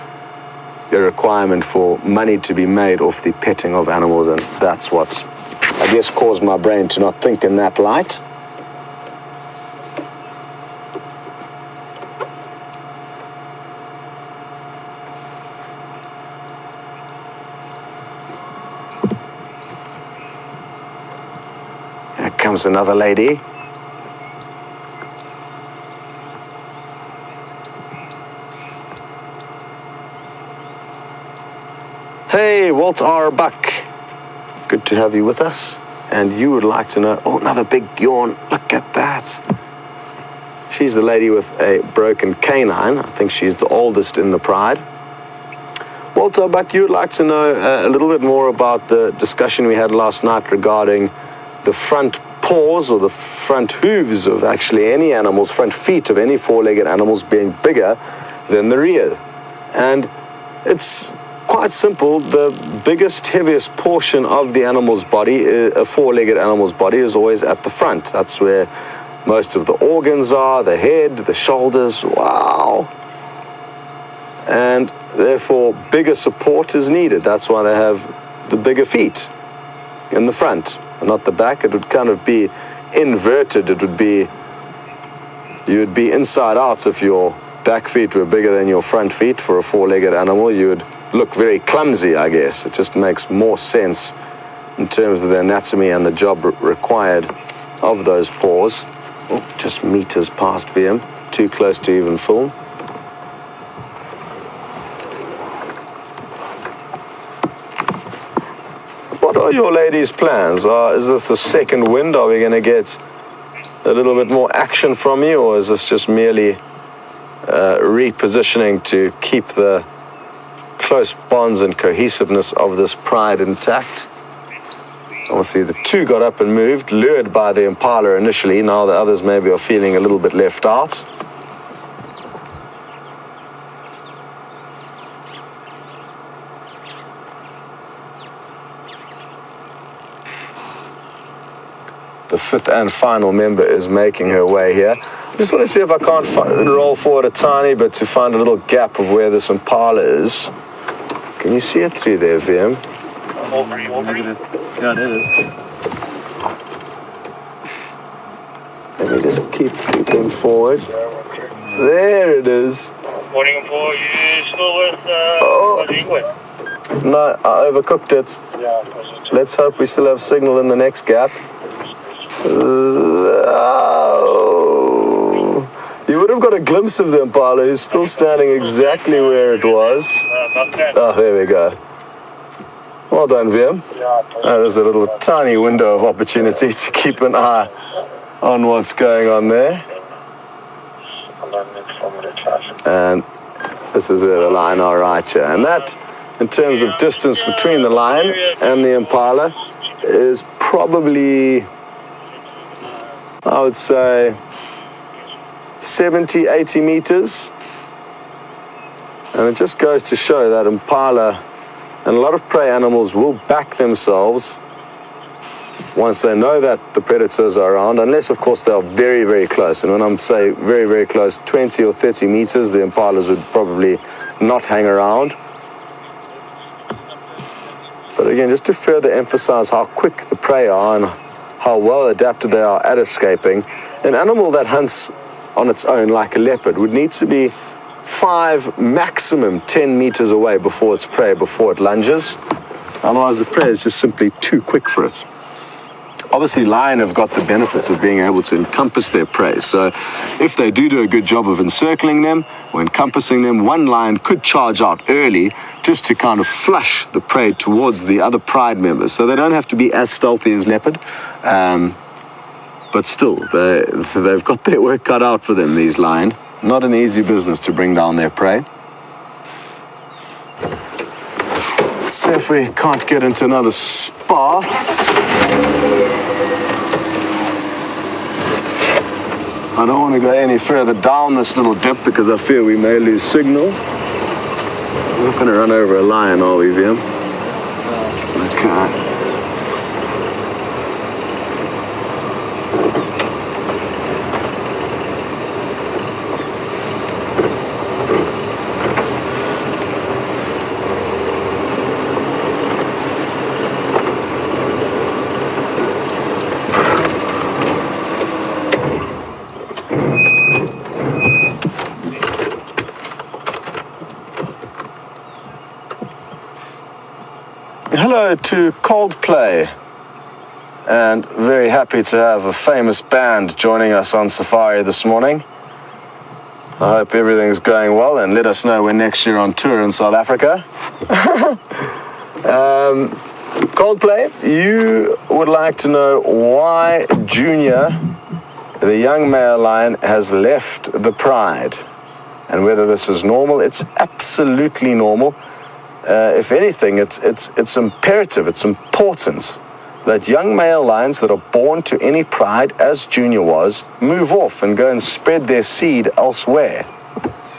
a requirement for money to be made off the petting of animals, and that's what's, I guess, caused my brain to not think in that light. Here comes another lady. Hey, Walt R. Buck. Good to have you with us. And you would like to know, oh, another big yawn. Look at that. She's the lady with a broken canine. I think she's the oldest in the pride. Walt R. Buck, you would like to know a little bit more about the discussion we had last night regarding the front paws or the front hooves of actually any animals, front feet of any four-legged animals being bigger than the rear. And it's quite simple. The biggest, heaviest portion of the animal's body, a four-legged animal's body, is always at the front. That's where most of the organs are, the head, the shoulders, wow. And therefore, bigger support is needed. That's why they have the bigger feet in the front, and not the back. It would kind of be inverted. It would be, you would be inside out if your back feet were bigger than your front feet. For a four-legged animal, you would look very clumsy, I guess. It just makes more sense in terms of the anatomy and the job required of those paws. Oh, just meters past VM. too close to even film. What are your ladies' plans? Is this a second wind? Are we going to get a little bit more action from you, or is this just merely repositioning to keep the close bonds and cohesiveness of this pride intact? Obviously, the two got up and moved, lured by the impala initially. Now the others maybe are feeling a little bit left out. The fifth and final member is making her way here. I just want to see if I can't roll forward a tiny bit to find a little gap of where this impala is. Can you see it through there, VM? Yeah, it is. Let me just keep creeping forward. There it is. Morning, for you still with England? No, I overcooked it. Yeah, Let's hope we still have signal in the next gap. Oh. You would have got a glimpse of the impala, who's still standing exactly where it was. Oh, there we go. Well done, VM. That is a little tiny window of opportunity to keep an eye on what's going on there. And this is where the lion are right here. And that, in terms of distance between the lion and the impala, is probably, I would say, 70, 80 meters. And it just goes to show that impala and a lot of prey animals will back themselves once they know that the predators are around, unless, of course, they are very, very close. And when I'm saying very, very close, 20 or 30 meters, the impalas would probably not hang around. But again, just to further emphasize how quick the prey are and how well adapted they are at escaping, an animal that hunts on its own like a leopard would need to be 5, maximum 10 meters away before its prey, before it lunges. Otherwise, the prey is just simply too quick for it. Obviously, lion have got the benefits of being able to encompass their prey. So if they do a good job of encircling them or encompassing them, one lion could charge out early just to kind of flush the prey towards the other pride members. So they don't have to be as stealthy as leopard. But still, they've got their work cut out for them, these lion. Not an easy business to bring down their prey. Let's see if we can't get into another spot. I don't want to go any further down this little dip because I fear we may lose signal. We're not going to run over a lion, are we, VM? Okay. Hello to Coldplay, and very happy to have a famous band joining us on safari this morning. I hope everything's going well, and let us know when next you're on tour in South Africa. Coldplay, you would like to know why Junior, the young male lion, has left the pride, and whether this is normal. It's absolutely normal. If anything, it's imperative, it's important that young male lions that are born to any pride, as Junior was, move off and go and spread their seed elsewhere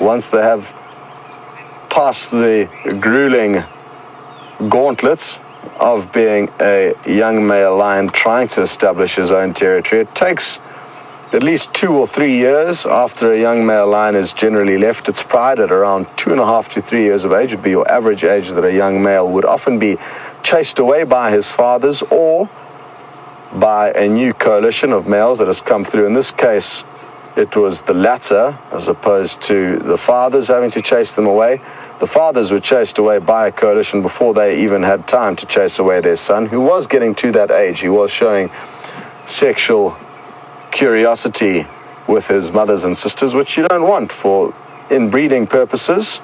once they have passed the grueling gauntlets of being a young male lion trying to establish his own territory. It takes at least 2 or 3 years after a young male lion has generally left its pride. At around 2.5 to 3 years of age would be your average age that a young male would often be chased away by his fathers or by a new coalition of males that has come through. In this case, it was the latter as opposed to the fathers having to chase them away. The fathers were chased away by a coalition before they even had time to chase away their son, who was getting to that age. He was showing sexual curiosity with his mothers and sisters, which you don't want for inbreeding purposes.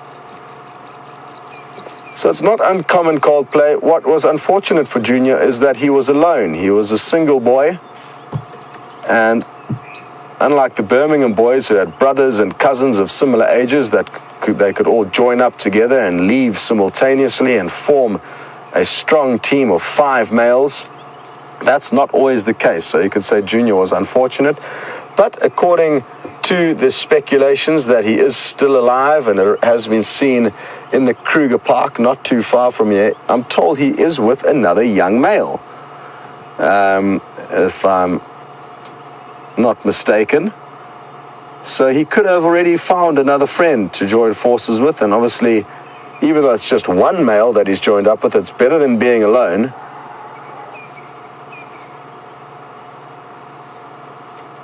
So it's not uncommon cold play. What was unfortunate for Junior is that he was alone. He was a single boy, and unlike the Birmingham boys who had brothers and cousins of similar ages that they could all join up together and leave simultaneously and form a strong team of 5 males, that's not always the case. So you could say Junior was unfortunate, but according to the speculations that he is still alive and has been seen in the Kruger Park not too far from here, I'm told he is with another young male, if I'm not mistaken. So he could have already found another friend to join forces with, and obviously, even though it's just one male that he's joined up with, it's better than being alone.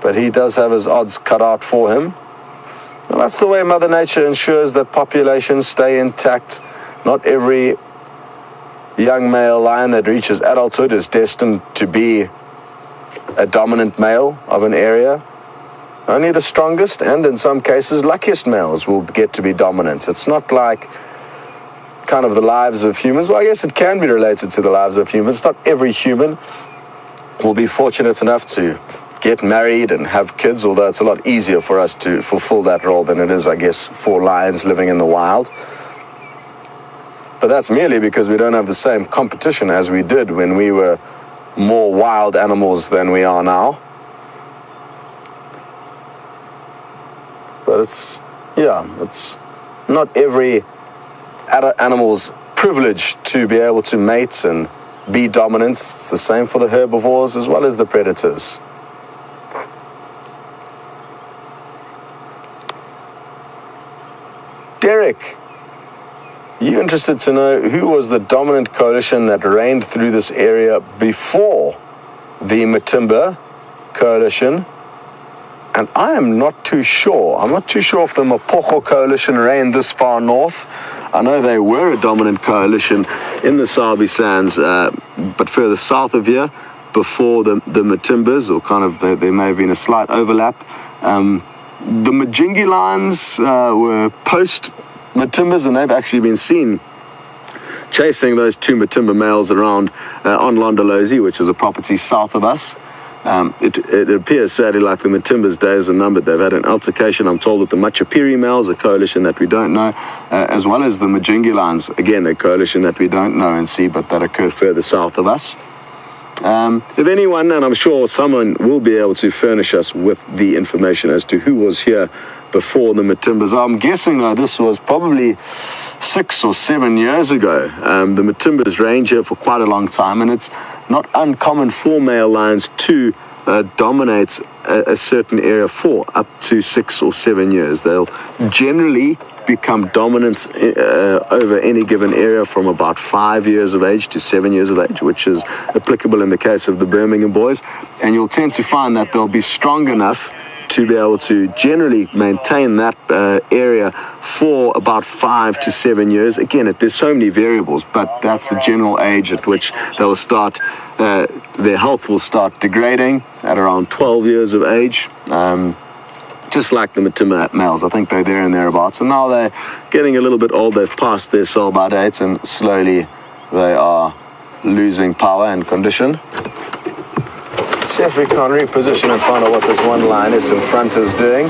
But he does have his odds cut out for him. And that's the way Mother Nature ensures that populations stay intact. Not every young male lion that reaches adulthood is destined to be a dominant male of an area. Only the strongest and, in some cases, luckiest males will get to be dominant. It's not like kind of the lives of humans. Well, I guess it can be related to the lives of humans. Not every human will be fortunate enough to get married and have kids, although it's a lot easier for us to fulfill that role than it is, I guess, for lions living in the wild. But that's merely because we don't have the same competition as we did when we were more wild animals than we are now. But it's not every animal's privilege to be able to mate and be dominant. It's the same for the herbivores as well as the predators. Derek, you interested to know who was the dominant coalition that reigned through this area before the Matimba coalition? And I am not too sure. I'm not too sure if the Mapocho coalition reigned this far north. I know they were a dominant coalition in the Sabi Sands, but further south of here, before the Matimbas, or kind of there may have been a slight overlap. The Majingi lions were post-Matimbas, and they've actually been seen chasing those 2 Matimba males around on Londolozi, which is a property south of us. It appears sadly like the Matimba's days are numbered. They've had an altercation, I'm told, with the Machapiri males, a coalition that we don't know, as well as the Majingi lions, again, a coalition that we don't know and see, but that occur further south of us. If anyone, and I'm sure someone will be able to furnish us with the information as to who was here before the Matimbas. I'm guessing though this was probably 6 or 7 years ago. The Matimbas range here for quite a long time, and it's not uncommon for male lions to dominate a certain area for up to 6 or 7 years. They'll generally become dominant over any given area from about 5 years of age to 7 years of age, which is applicable in the case of the Birmingham boys. And you'll tend to find that they'll be strong enough to be able to generally maintain that area for about 5 to 7 years. Again, there's so many variables, but that's the general age at which they'll start, their health will start degrading at around 12 years of age. Just like the Matimba males, I think they're there and thereabouts. And now they're getting a little bit old. They've passed their sell-by dates, and slowly they are losing power and condition. Let's see if we can reposition and find out what this one lioness in front is doing.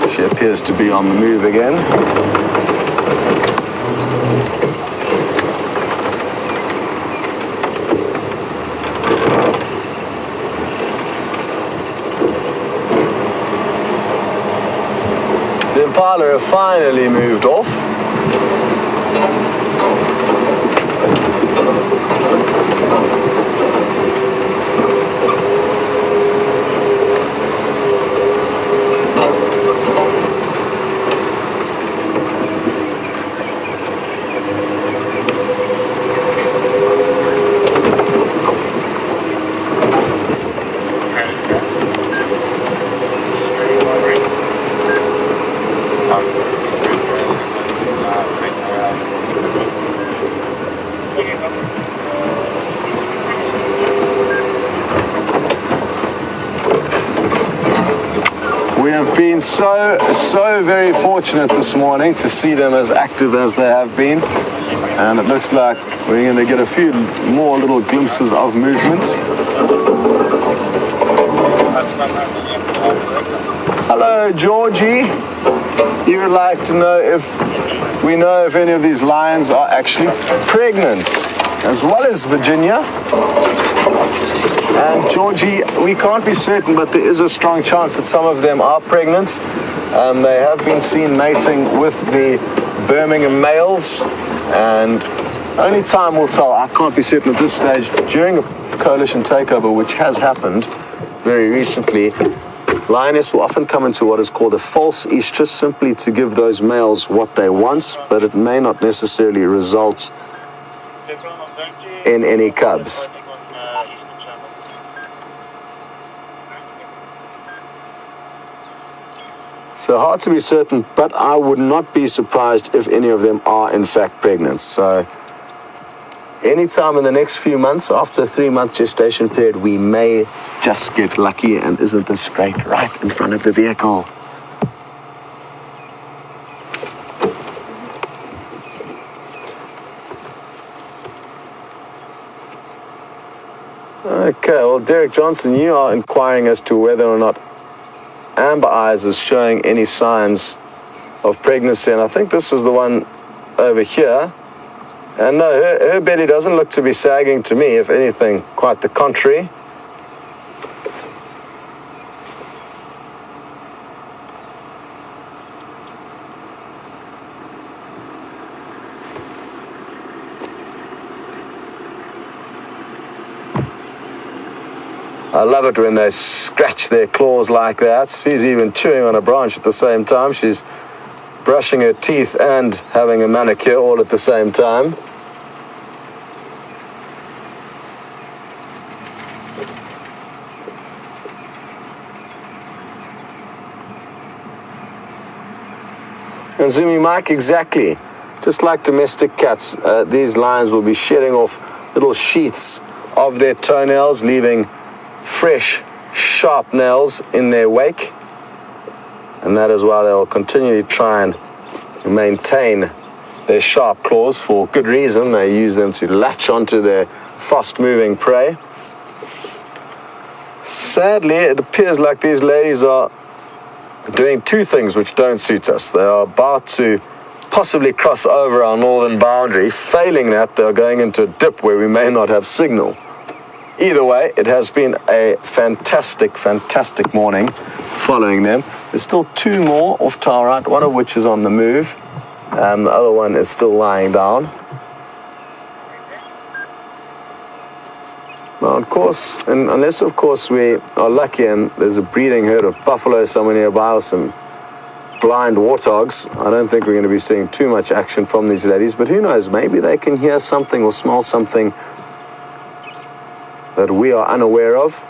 She appears to be on the move again. The impala have finally moved off. We have been so very fortunate this morning to see them as active as they have been. And it looks like we're going to get a few more little glimpses of movement. Hello, Georgie. You would like to know if we know if any of these lions are actually pregnant, as well as Virginia. And Georgie, we can't be certain, but there is a strong chance that some of them are pregnant. They have been seen mating with the Birmingham males, and only time will tell. I can't be certain at this stage. During a coalition takeover, which has happened very recently, lioness will often come into what is called a false estrus, simply to give those males what they want, but it may not necessarily result in any cubs. So hard to be certain, but I would not be surprised if any of them are in fact pregnant. So anytime in the next few months, after a 3-month gestation period, we may just get lucky. And isn't this great, right in front of the vehicle? Okay, well, Derek Johnson, you are inquiring as to whether or not Amber Eyes is showing any signs of pregnancy, and I think this is the one over here. And no, her belly doesn't look to be sagging to me. If anything, quite the contrary. I love it when they scratch their claws like that. She's even chewing on a branch at the same time. She's brushing her teeth and having a manicure all at the same time. And Zoomy Mike, exactly. Just like domestic cats, these lions will be shedding off little sheaths of their toenails, leaving fresh, sharp nails in their wake. And that is why they'll continually try and maintain their sharp claws for good reason. They use them to latch onto their fast-moving prey. Sadly, it appears like these ladies are doing two things which don't suit us. They are about to possibly cross over our northern boundary. Failing that, they're going into a dip where we may not have signal. Either way, it has been a fantastic morning following them. There's still 2 more off to our right, one of which is on the move. The other one is still lying down. Now, of course, and unless, of course, we are lucky and there's a breeding herd of buffalo somewhere nearby or some blind warthogs, I don't think we're going to be seeing too much action from these ladies. But who knows, maybe they can hear something or smell something that we are unaware of.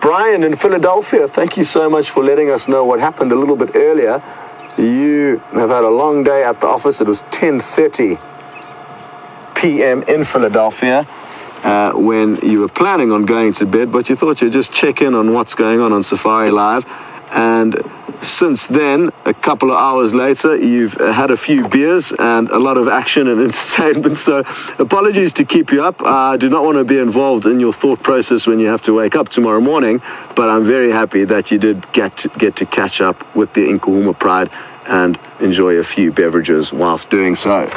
Brian in Philadelphia, thank you so much for letting us know what happened a little bit earlier. You have had a long day at the office. It was 10:30 p.m. in Philadelphia when you were planning on going to bed, but you thought you'd just check in on what's going on Safari Live. And since then, a couple of hours later, you've had a few beers and a lot of action and entertainment. So apologies to keep you up. I do not want to be involved in your thought process when you have to wake up tomorrow morning, but I'm very happy that you did get to catch up with the Nkuhuma Pride and enjoy a few beverages whilst doing so.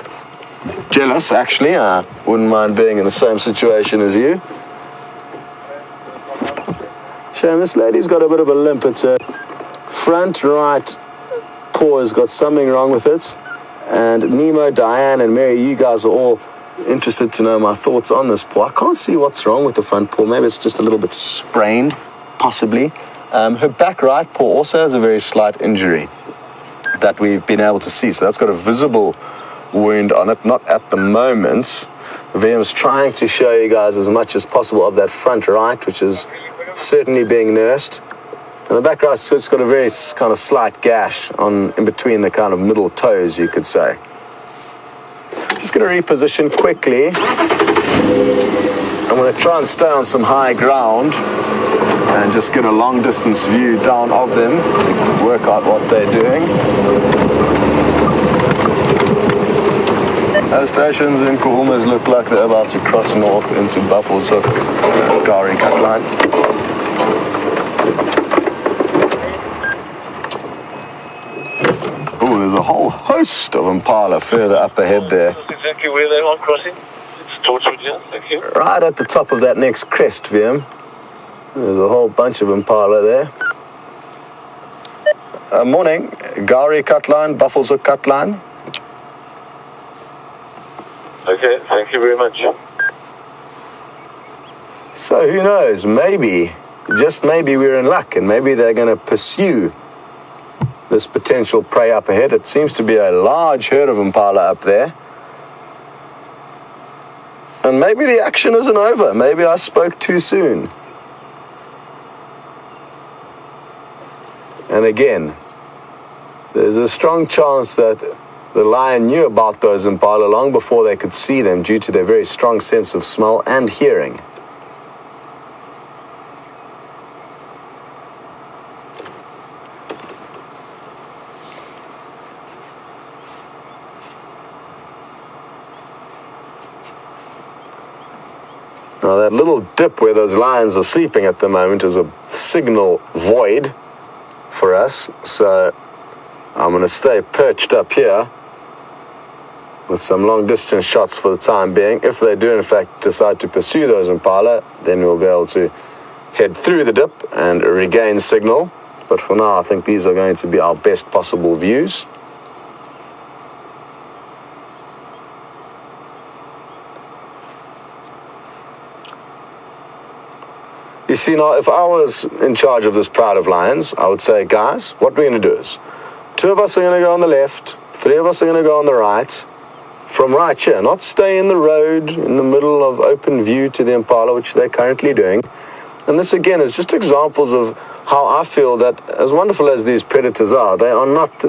Jealous, actually. I wouldn't mind being in the same situation as you. Shane, this lady's got a bit of a limp. It's a front right paw has got something wrong with it. And Nemo, Diane, and Mary, you guys are all interested to know my thoughts on this paw. I can't see what's wrong with the front paw. Maybe it's just a little bit sprained, possibly. Her back right paw also has a very slight injury that we've been able to see. So that's got a visible wound on it, not at the moment. Viam's trying to show you guys as much as possible of that front right, which is certainly being nursed. And the back right's just got a very kind of slight gash in between the kind of middle toes, you could say. Just going to reposition quickly. I'm going to try and stay on some high ground and just get a long distance view down of them, work out what they're doing. Those stations in Nkuhumas look like they're about to cross north into Buffalo's Hook, Gari cut line. Oh, there's a whole host of impala further up ahead there. That's exactly where they are crossing. It's Torchwood, yeah, thank you. Right at the top of that next crest, VM. There's a whole bunch of impala there. Morning, Gari cut line, Buffalo's Hook cut line. Okay, thank you very much. So who knows, maybe, just maybe we're in luck and maybe they're going to pursue this potential prey up ahead. It seems to be a large herd of impala up there. And maybe the action isn't over. Maybe I spoke too soon. And again, there's a strong chance that the lion knew about those impala long before they could see them due to their very strong sense of smell and hearing. Now that little dip where those lions are sleeping at the moment is a signal void for us, so I'm going to stay perched up here with some long distance shots for the time being. If they do in fact decide to pursue those impala, then we'll be able to head through the dip and regain signal. But for now I think these are going to be our best possible views. You see, now if I was in charge of this pride of lions, I would say, guys, what we're going to do is 2 of us are going to go on the left, 3 of us are going to go on the right, from right here, not stay in the road in the middle of open view to the impala, which they're currently doing. And this again is just examples of how I feel that as wonderful as these predators are, they are not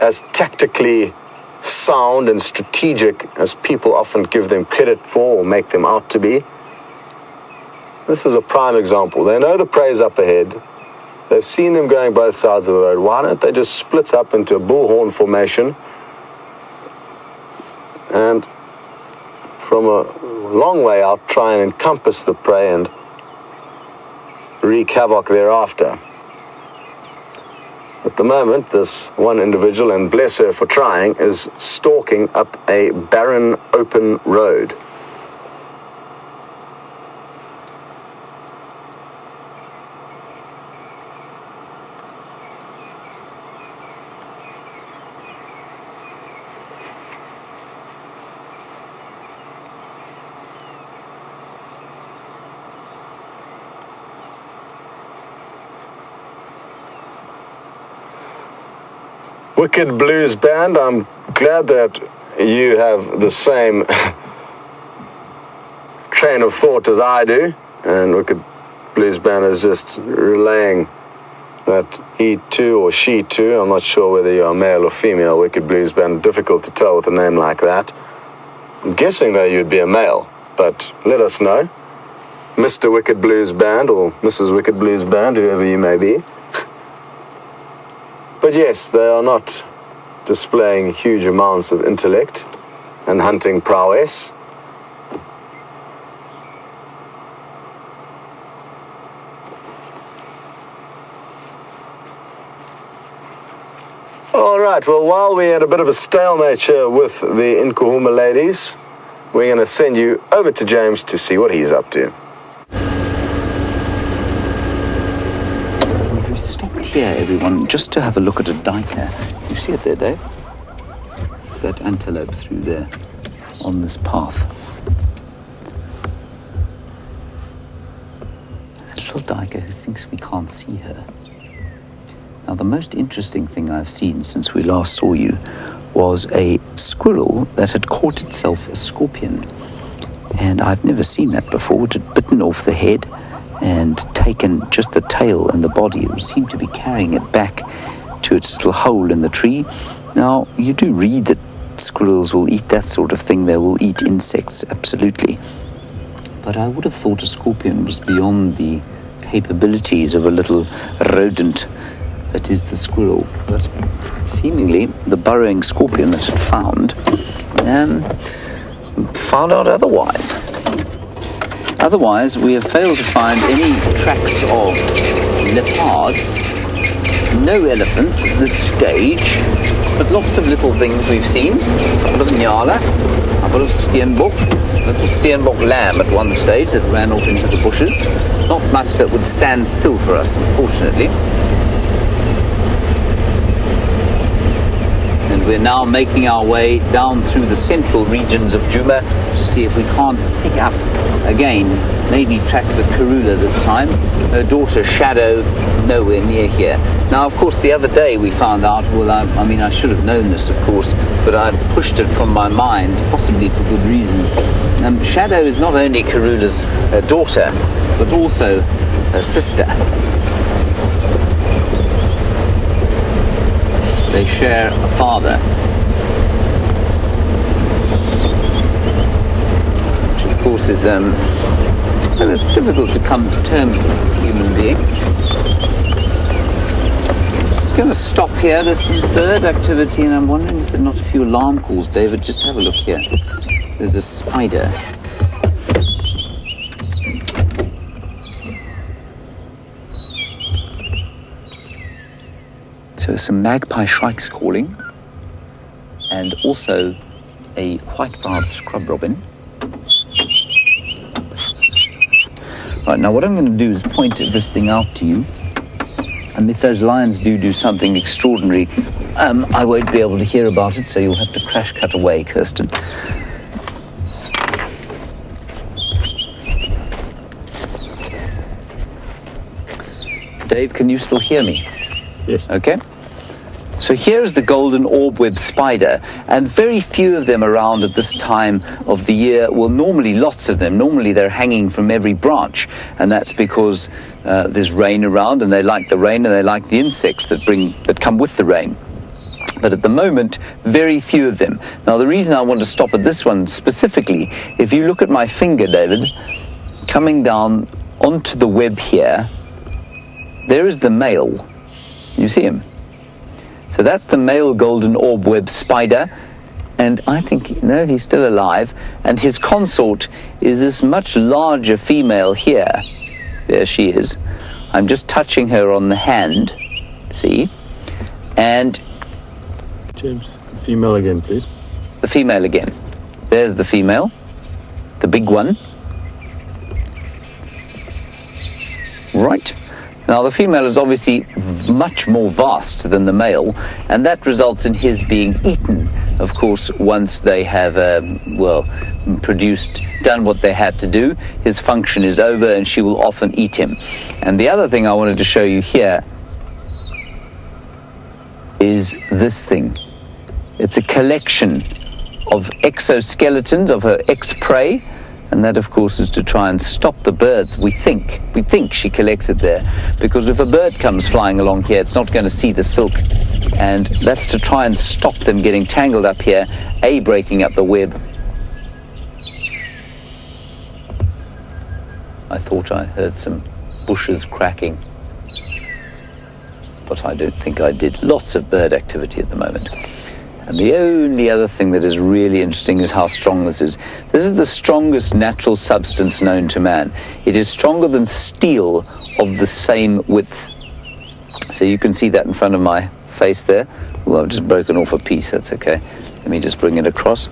as tactically sound and strategic as people often give them credit for or make them out to be. This is a prime example. They know the prey is up ahead. They've seen them going both sides of the road. Why don't they just split up into a bullhorn formation and from a long way out try and encompass the prey and wreak havoc thereafter. At the moment, this one individual, and bless her for trying, is stalking up a barren open road. Wicked Blues Band, I'm glad that you have the same train of thought as I do, and Wicked Blues Band is just relaying that he too or she too, I'm not sure whether you're male or female, Wicked Blues Band, difficult to tell with a name like that. I'm guessing that you'd be a male, but let us know. Mr. Wicked Blues Band or Mrs. Wicked Blues Band, whoever you may be. But yes, they are not displaying huge amounts of intellect and hunting prowess. All right, well, while we had a bit of a stalemate here with the Nkuhuma ladies, we're going to send you over to James to see what he's up to. We stopped here, everyone, just to have a look at a duiker. You see it there, Dave? It's that antelope through there on this path. There's a little duiker who thinks we can't see her. Now, the most interesting thing I've seen since we last saw you was a squirrel that had caught itself a scorpion. And I've never seen that before. It had bitten off the head and taken just the tail and the body. It seemed to be carrying it back to its little hole in the tree. Now, you do read that squirrels will eat that sort of thing. They will eat insects, absolutely. but I would have thought a scorpion was beyond the capabilities of a little rodent that is the squirrel. But seemingly the burrowing scorpion that it found out otherwise. Otherwise, we have failed to find any tracks of leopards, no elephants at this stage, but lots of little things we've seen. A couple of nyala, a couple of steenbok, a little steenbok lamb at one stage that ran off into the bushes. Not much that would stand still for us, unfortunately. And we're now making our way down through the central regions of Djuma to see if we can't pick up, again, maybe tracks of Karula this time. Her daughter, Shadow, nowhere near here. Now, of course, the other day we found out, well, I mean, I should have known this, of course, but I'd pushed it from my mind, possibly for good reason. Shadow is not only Karula's daughter, but also her sister. They share a father, which of course is, well, it's difficult to come to terms with as a human being. Just going to stop here. There's some bird activity, and I'm wondering if there are not a few alarm calls. David, just have a look here. There's a spider. So some magpie shrikes calling, and also a white-browed scrub robin. Right, now what I'm going to do is point this thing out to you, and if those lions do something extraordinary, I won't be able to hear about it, so you'll have to crash cut away, Kirsten. Dave, can you still hear me? Yes. Okay. So here's the golden orb-web spider, and very few of them around at this time of the year. Well, normally lots of them. Normally they're hanging from every branch, and that's because there's rain around, and they like the rain, and they like the insects that come with the rain. But at the moment, very few of them. Now, the reason I want to stop at this one specifically, if you look at my finger, David, coming down onto the web here, there is the male. You see him? So that's the male golden orb-web spider, and I think, no, he's still alive, and his consort is this much larger female here. There she is. I'm just touching her on the hand, see? And... James, female again, please. The female again. There's the female, the big one. Right. Now, the female is obviously much more vast than the male, and that results in his being eaten, of course, once they have, done what they had to do. His function is over, and she will often eat him. And the other thing I wanted to show you here is this thing. It's a collection of exoskeletons of her ex-prey, and that, of course, is to try and stop the birds. We think she collects it there, because if a bird comes flying along here, it's not going to see the silk, and that's to try and stop them getting tangled up here, breaking up the web. I thought I heard some bushes cracking, but I don't think I did. Lots of bird activity at the moment. And the only other thing that is really interesting is how strong this is. This is the strongest natural substance known to man. It is stronger than steel of the same width. So you can see that in front of my face there. Well, I've just broken off a piece, that's okay. Let me just bring it across.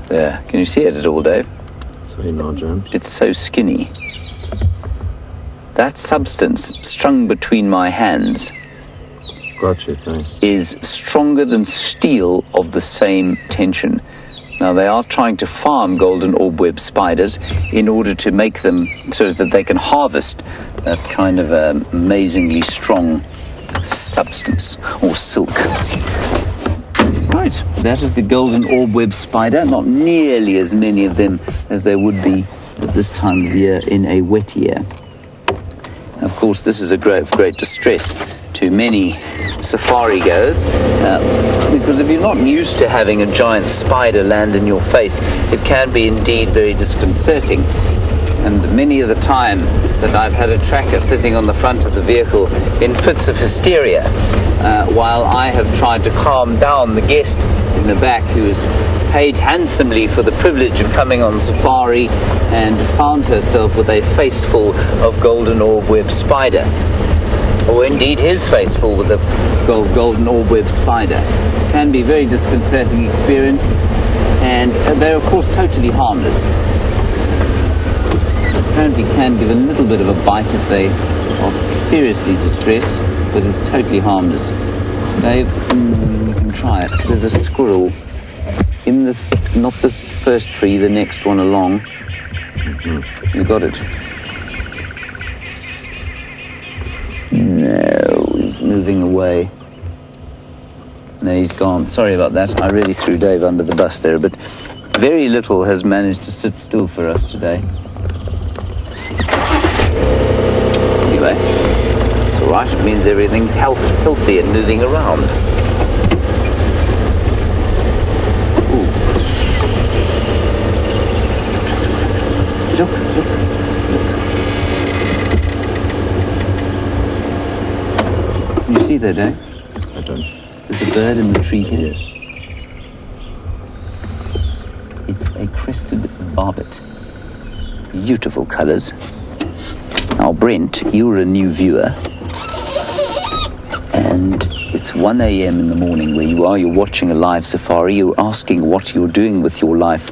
There, can you see it at all, Dave? Sorry, no, James. It's so skinny. That substance strung between my hands Gotcha, thanks. is stronger than steel of the same tension. Now, they are trying to farm golden orb-web spiders in order to make them so that they can harvest that kind of amazingly strong substance or silk. Right, that is the golden orb-web spider. Not nearly as many of them as there would be at this time of year in a wet year. Of course, this is a great distress to many safari goers, because if you're not used to having a giant spider land in your face, it can be indeed very disconcerting. And many of the time that I've had a tracker sitting on the front of the vehicle in fits of hysteria, while I have tried to calm down the guest in the back who is paid handsomely for the privilege of coming on safari and found herself with a face full of golden orb-web spider. Or indeed his face full with a golden orb-web spider. It can be a very disconcerting experience, and they're of course totally harmless. Apparently can give a little bit of a bite if they are seriously distressed, but it's totally harmless. Dave, you can try it. There's a squirrel in this, not this first tree, the next one along. You got it. No, he's moving away. No, he's gone. Sorry about that. I really threw Dave under the bus there, but very little has managed to sit still for us today. Anyway, it's all right. It means everything's healthy and moving around. Ooh. Look. Can you see that, Dave? I don't. There's a bird in the tree here. Yes. It's a crested barbet. Beautiful colours. Now, Brent, you're a new viewer, and it's 1 a.m. in the morning where you are. You're watching a live safari. You're asking what you're doing with your life,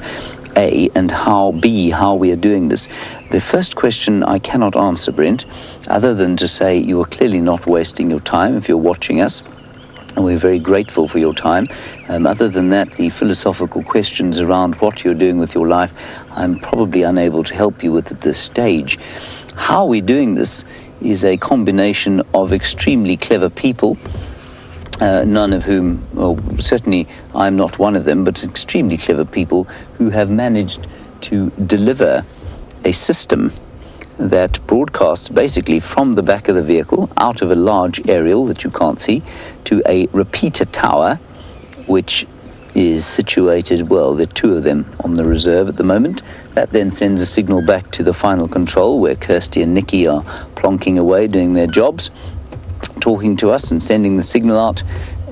A, and how, B, how we are doing this. The first question I cannot answer, Brent, other than to say you are clearly not wasting your time if you're watching us. And we're very grateful for your time. Other than that, the philosophical questions around what you're doing with your life, I'm probably unable to help you with at this stage. How we're doing this is a combination of extremely clever people, none of whom, well, certainly I'm not one of them, but extremely clever people who have managed to deliver a system that broadcasts basically from the back of the vehicle out of a large aerial that you can't see to a repeater tower, which is situated, well, there are two of them on the reserve at the moment. That then sends a signal back to the final control where Kirsty and Nikki are plonking away doing their jobs, talking to us and sending the signal out,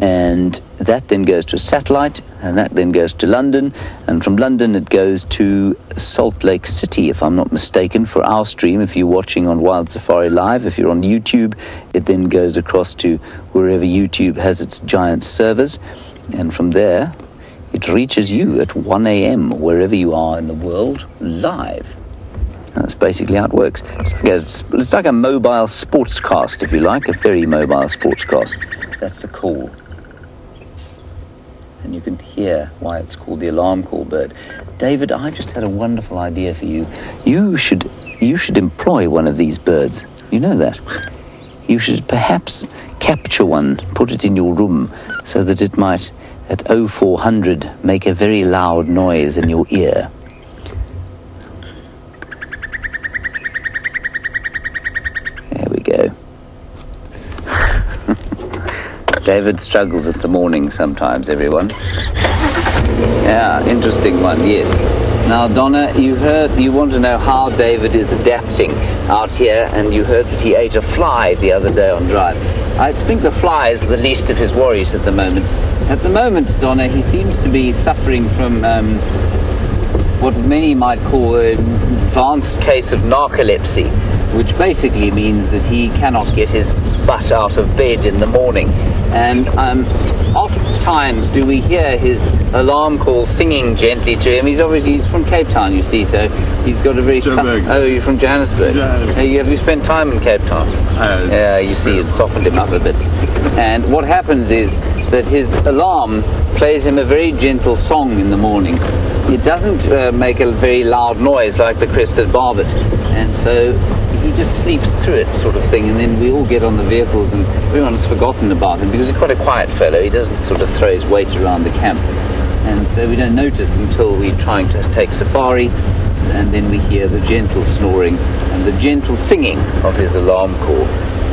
and that then goes to a satellite, and that then goes to London, and from London it goes to Salt Lake City, if I'm not mistaken, for our stream. If you're watching on Wild Safari Live, if you're on YouTube, it then goes across to wherever YouTube has its giant servers, and from there it reaches you at 1 a.m. wherever you are in the world, live. That's basically how it works. It's like a mobile sportscast, if you like, a very mobile sportscast. That's the call. And you can hear why it's called the alarm call bird. David, I just had a wonderful idea for you. You should employ one of these birds. You know that. You should perhaps capture one, put it in your room, so that it might, at 0400, make a very loud noise in your ear. There we go. David struggles at the morning sometimes, everyone. Yeah, interesting one, yes. Now, Donna, you want to know how David is adapting out here, and you heard that he ate a fly the other day on drive. I think the fly is the least of his worries at the moment. At the moment, Donna, he seems to be suffering from what many might call an advanced case of narcolepsy, which basically means that he cannot get his butt out of bed in the morning. And oftentimes do we hear his alarm call singing gently to him. He's from Cape Town, you see, so he's got a very... Oh, you're from Johannesburg? Hey, have you spent time in Cape Town? Yeah, you see, it softened him up a bit. And what happens is that his alarm plays him a very gentle song in the morning. It doesn't make a very loud noise like the crested barbet. And so he just sleeps through it, sort of thing, and then we all get on the vehicles and everyone's forgotten about him because he's quite a quiet fellow. He doesn't sort of throw his weight around the camp, and so we don't notice until we're trying to take safari, and then we hear the gentle snoring and the gentle singing of his alarm call.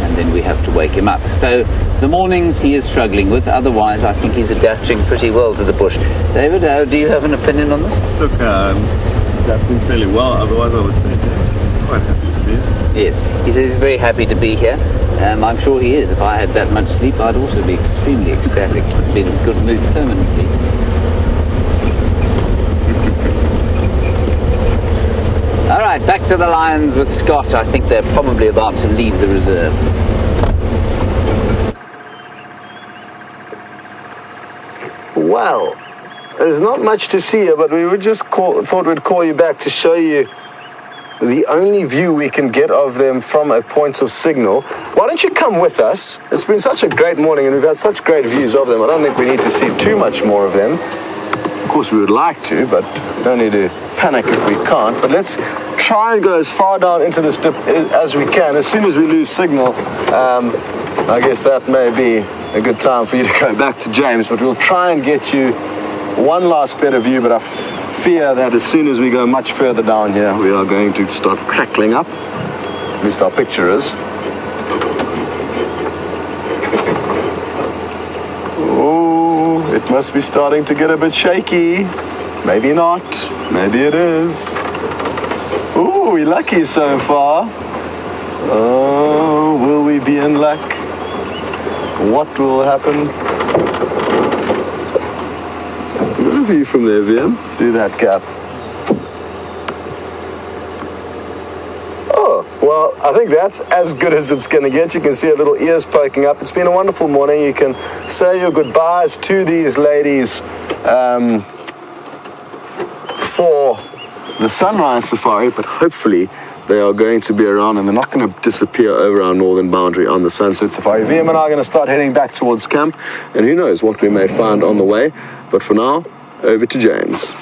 and then we have to wake him up. So the mornings he is struggling with, otherwise I think he's adapting pretty well to the bush. David, do you have an opinion on this? Look, adapting fairly well, otherwise I would say James, quite happy to be here. Yes, he says he's very happy to be here. I'm sure he is. If I had that much sleep, I'd also be extremely ecstatic. I'd be in a good mood permanently. All right, back to the lions with Scott. I think they're probably about to leave the reserve. Well, there's not much to see here, but we would just thought we'd call you back to show you the only view we can get of them from a point of signal. Why don't you come with us? It's been such a great morning and we've had such great views of them. I don't think we need to see too much more of them. Of course we would like to, but we don't need to panic if we can't. But let's try and go as far down into this dip as we can. As soon as we lose signal, I guess that may be a good time for you to go back to James, but we'll try and get you one last better view, but I fear that as soon as we go much further down here, we are going to start crackling up. At least our picture is. Oh, it must be starting to get a bit shaky. Maybe not. Maybe it is. Oh, we're lucky so far. Oh, will we be in luck? What will happen? Good view from there, VM. Through that gap. Oh, well, I think that's as good as it's going to get. You can see her little ears poking up. It's been a wonderful morning. You can say your goodbyes to these ladies for the sunrise safari, but hopefully they are going to be around and they're not going to disappear over our northern boundary on the sunset safari. VM and I are going to start heading back towards camp, and who knows what we may find on the way. But for now, over to James.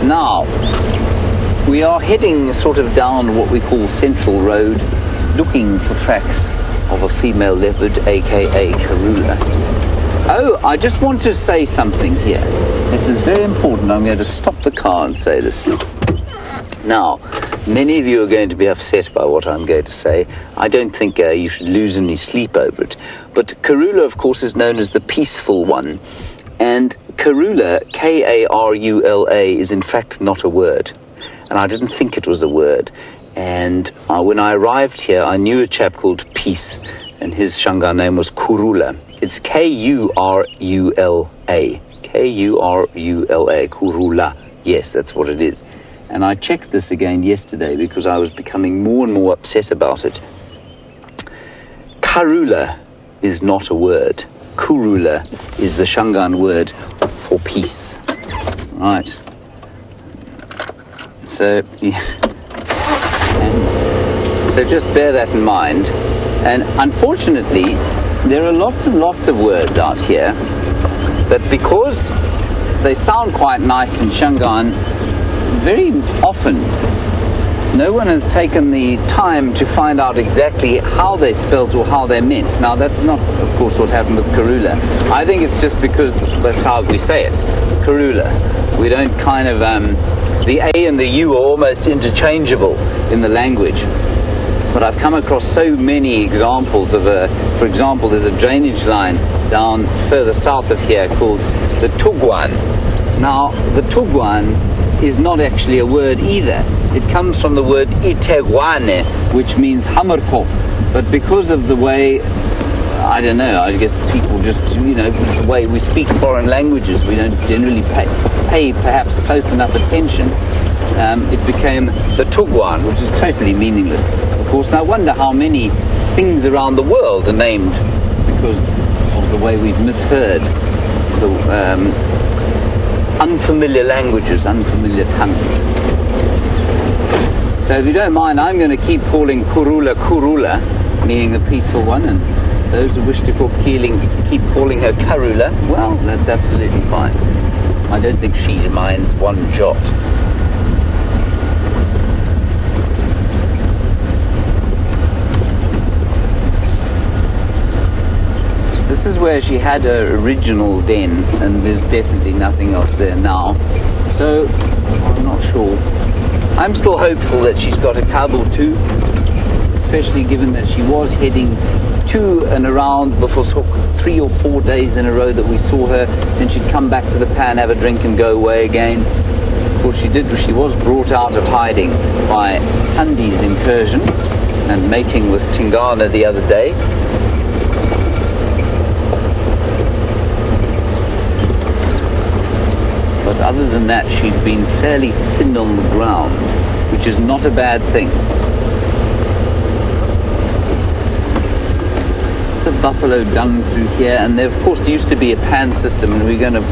Now, we are heading sort of down what we call Central Road, looking for tracks of a female leopard, aka Karula. Oh, I just want to say something here. This is very important. I'm going to stop the car and say this. Now, many of you are going to be upset by what I'm going to say. I don't think you should lose any sleep over it. But Karula, of course, is known as the peaceful one. And Karula, K-A-R-U-L-A, is in fact not a word. And I didn't think it was a word. And when I arrived here, I knew a chap called Peace, and his Shangaan name was Kurula. It's K-U-R-U-L-A. K-U-R-U-L-A, Kurula. Yes, that's what it is. And I checked this again yesterday because I was becoming more and more upset about it. Karula is not a word. Kurula is the Shangaan word for peace. Right. So, yes. So just bear that in mind. And unfortunately, there are lots and lots of words out here that, because they sound quite nice in Shangaan, very often no one has taken the time to find out exactly how they spelt or how they're meant. Now, that's not, of course, what happened with Karula. I think it's just because that's how we say it, Karula. We don't kind of, the A and the U are almost interchangeable in the language. But I've come across so many examples of for example, there's a drainage line down further south of here called the Tugwan. Now, the Tugwan is not actually a word either. It comes from the word itegwane, which means hammerkop. But because of the way, I don't know, I guess people just, it's the way we speak foreign languages, we don't generally pay perhaps close enough attention. It became the Tugwan, which is totally meaningless. Of course, I wonder how many things around the world are named because of the way we've misheard the unfamiliar languages, unfamiliar tongues. So if you don't mind, I'm going to keep calling Kurula Kurula, meaning the peaceful one, and those who wish to keep calling her Karula, well, that's absolutely fine. I don't think she minds one jot. This is where she had her original den, and there's definitely nothing else there now. So I'm not sure I'm still hopeful that she's got a cub or two, especially given that she was heading to and around the Buffelshoek 3 or 4 days in a row that we saw her. Then she'd come back to the pan, have a drink and go away again. Of course she was brought out of hiding by Tundi's incursion and mating with Tingana the other day. But other than that, she's been fairly thin on the ground, which is not a bad thing. It's a buffalo dung through here, and there, of course, used to be a pan system, and we're going to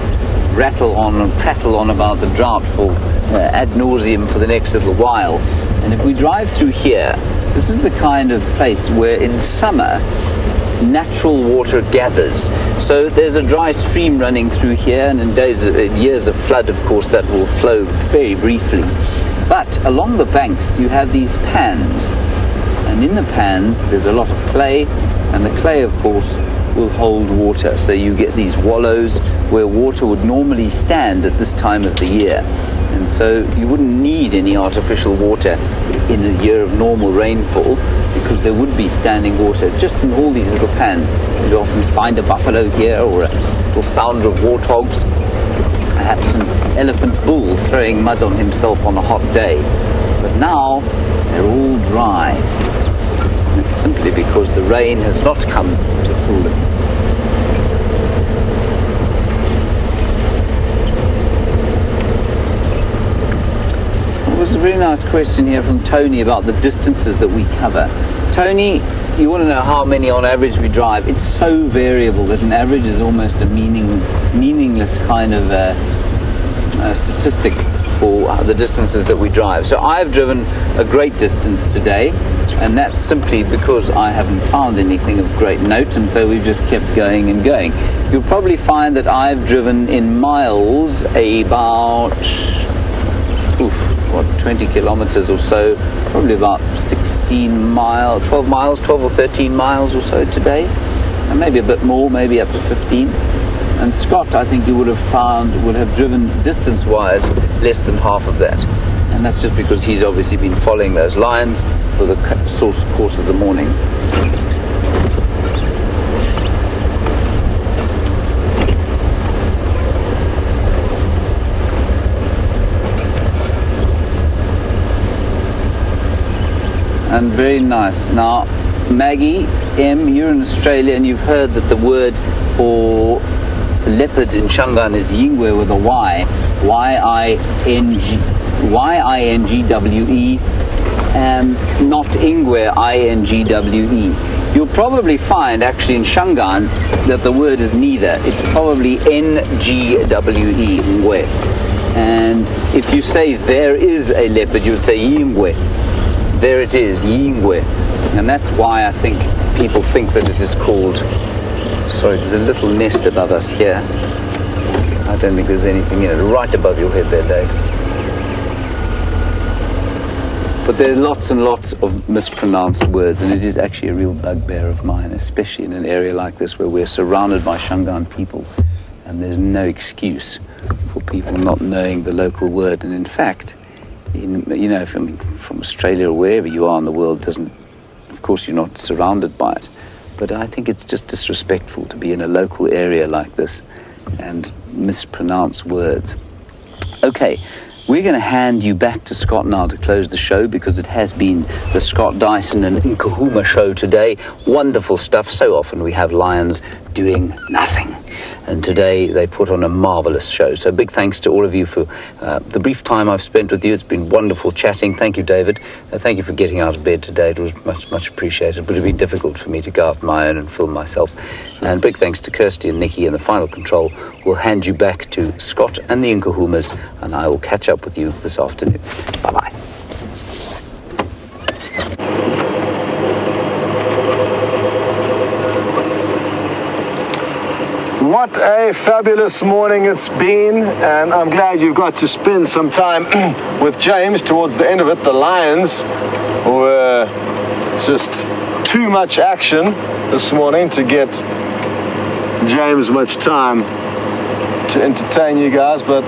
rattle on and prattle on about the drought for ad nauseum for the next little while. And if we drive through here, this is the kind of place where in summer natural water gathers. So there's a dry stream running through here, and in years of flood, of course, that will flow very briefly. But along the banks you have these pans, and in the pans there's a lot of clay, and the clay, of course, will hold water. So you get these wallows where water would normally stand at this time of the year. And so you wouldn't need any artificial water in a year of normal rainfall, because there would be standing water just in all these little pans. You'd often find a buffalo here, or a little sound of warthogs, perhaps an elephant bull throwing mud on himself on a hot day. But now they're all dry. And it's simply because the rain has not come to fill them. There's a very nice question here from Tony about the distances that we cover. Tony, you want to know how many on average we drive. It's so variable that an average is almost a meaningless kind of statistic for the distances that we drive. So I've driven a great distance today, and that's simply because I haven't found anything of great note, and so we've just kept going and going. You'll probably find that I've driven in miles about 20 kilometers or so, probably about 12 or 13 miles or so today, and maybe a bit more, maybe up to 15. And Scott, I think you would have driven distance-wise less than half of that, and that's just because he's obviously been following those lines for the course of the morning. And very nice. Now, Maggie M, you're in Australia, and you've heard that the word for leopard in Shangaan is Yingwe with a Y, Y-I-N-G-W-E, not Ingwe, I-N-G-W-E. You'll probably find actually in Shangaan that the word is neither. It's probably N-G-W-E, Ngwe. And if you say there is a leopard, you would say Yingwe. There it is, Yingwe. And that's why I think people think that it is called... Sorry, there's a little nest above us here. I don't think there's anything in it. Right above your head there, Dave. But there are lots and lots of mispronounced words, and it is actually a real bugbear of mine, especially in an area like this where we're surrounded by Shangaan people, and there's no excuse for people not knowing the local word. And in fact, from Australia or wherever you are in the world, of course you're not surrounded by it, but I think it's just disrespectful to be in a local area like this and mispronounce words. Okay, we're going to hand you back to Scott now to close the show, because it has been the Scott Dyson and Nkuhuma show today. Wonderful stuff. So often we have lions doing nothing, and today they put on a marvelous show. So big thanks to all of you for the brief time I've spent with you. It's been wonderful chatting. Thank you, David. Thank you for getting out of bed today. It was much appreciated. It would have been difficult for me to go out on my own and film myself. And big thanks to Kirsty and Nikki in the final control. We'll hand you back to Scott and the Nkuhumas, and I will catch up with you this afternoon. Bye-bye. What a fabulous morning it's been, and I'm glad you got to spend some time with James towards the end of it. The lions were just too much action this morning to get James much time to entertain you guys, but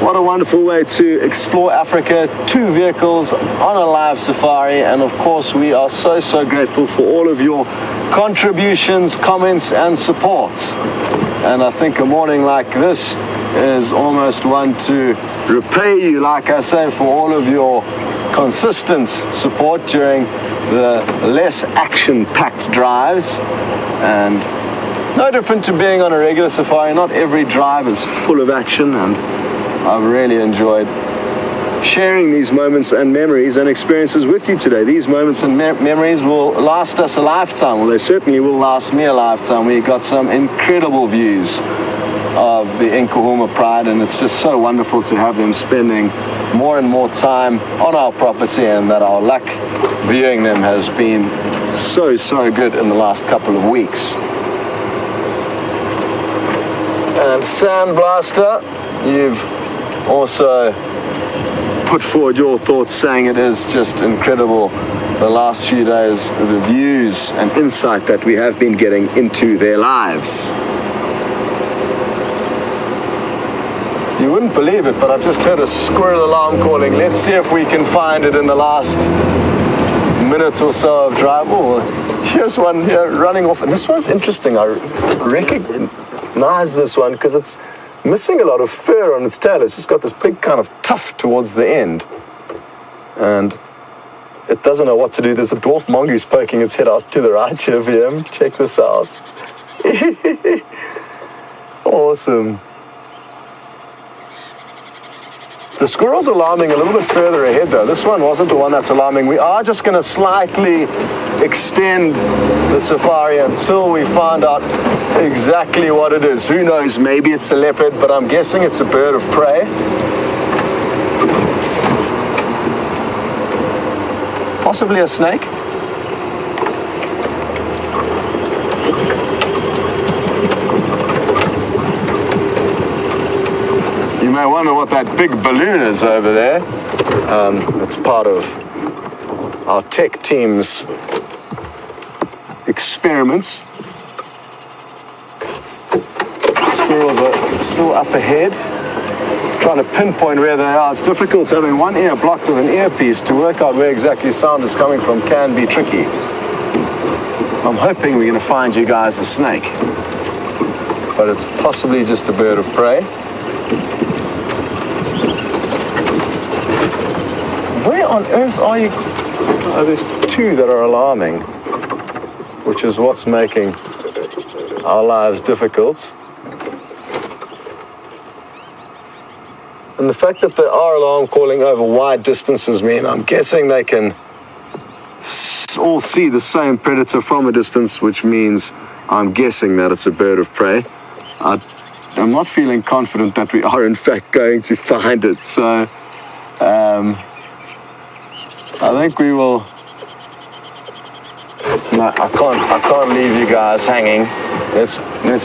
What a wonderful way to explore Africa. 2 vehicles on a live safari, and of course we are so grateful for all of your contributions, comments and support. And I think a morning like this is almost one to repay you, like I say, for all of your consistent support during the less action-packed drives. And no different to being on a regular safari. Not every drive is full of action, and I've really enjoyed sharing these moments and memories and experiences with you today. These moments and memories will last us a lifetime. Well, they certainly will last me a lifetime. We got some incredible views of the Nkuhuma Pride, and it's just so wonderful to have them spending more and more time on our property, and that our luck viewing them has been so good in the last couple of weeks. And Sandblaster, you've also put forward your thoughts, saying it is just incredible the last few days, the views and insight that we have been getting into their lives. You wouldn't believe it, but I've just heard a squirrel alarm calling. Let's see if we can find it in the last minute or so of drive. Oh, here's one here running off. And this one's interesting. I recognize this one because it's missing a lot of fur on its tail. It's just got this big kind of tuft towards the end. And it doesn't know what to do. There's a dwarf mongoose poking its head out to the right here of him. Check this out. Awesome. The squirrel's alarming a little bit further ahead though. This one wasn't the one that's alarming. We are just going to slightly extend the safari until we find out exactly what it is. Who knows, maybe it's a leopard, but I'm guessing it's a bird of prey. Possibly a snake. You may wonder what that big balloon is over there. It's part of our tech team's experiments. Squirrels are still up ahead, trying to pinpoint where they are. It's difficult having one ear blocked with an earpiece to work out where exactly sound is coming from. Can be tricky. I'm hoping we're going to find you guys a snake, but it's possibly just a bird of prey. Where on earth are you? Oh, there's 2 that are alarming, which is what's making our lives difficult. And the fact that they are alarm calling over wide distances mean I'm guessing they can all see the same predator from a distance, which means I'm guessing that it's a bird of prey. I'm not feeling confident that we are in fact going to find it, so I think we will. No, I can't leave you guys hanging. Let's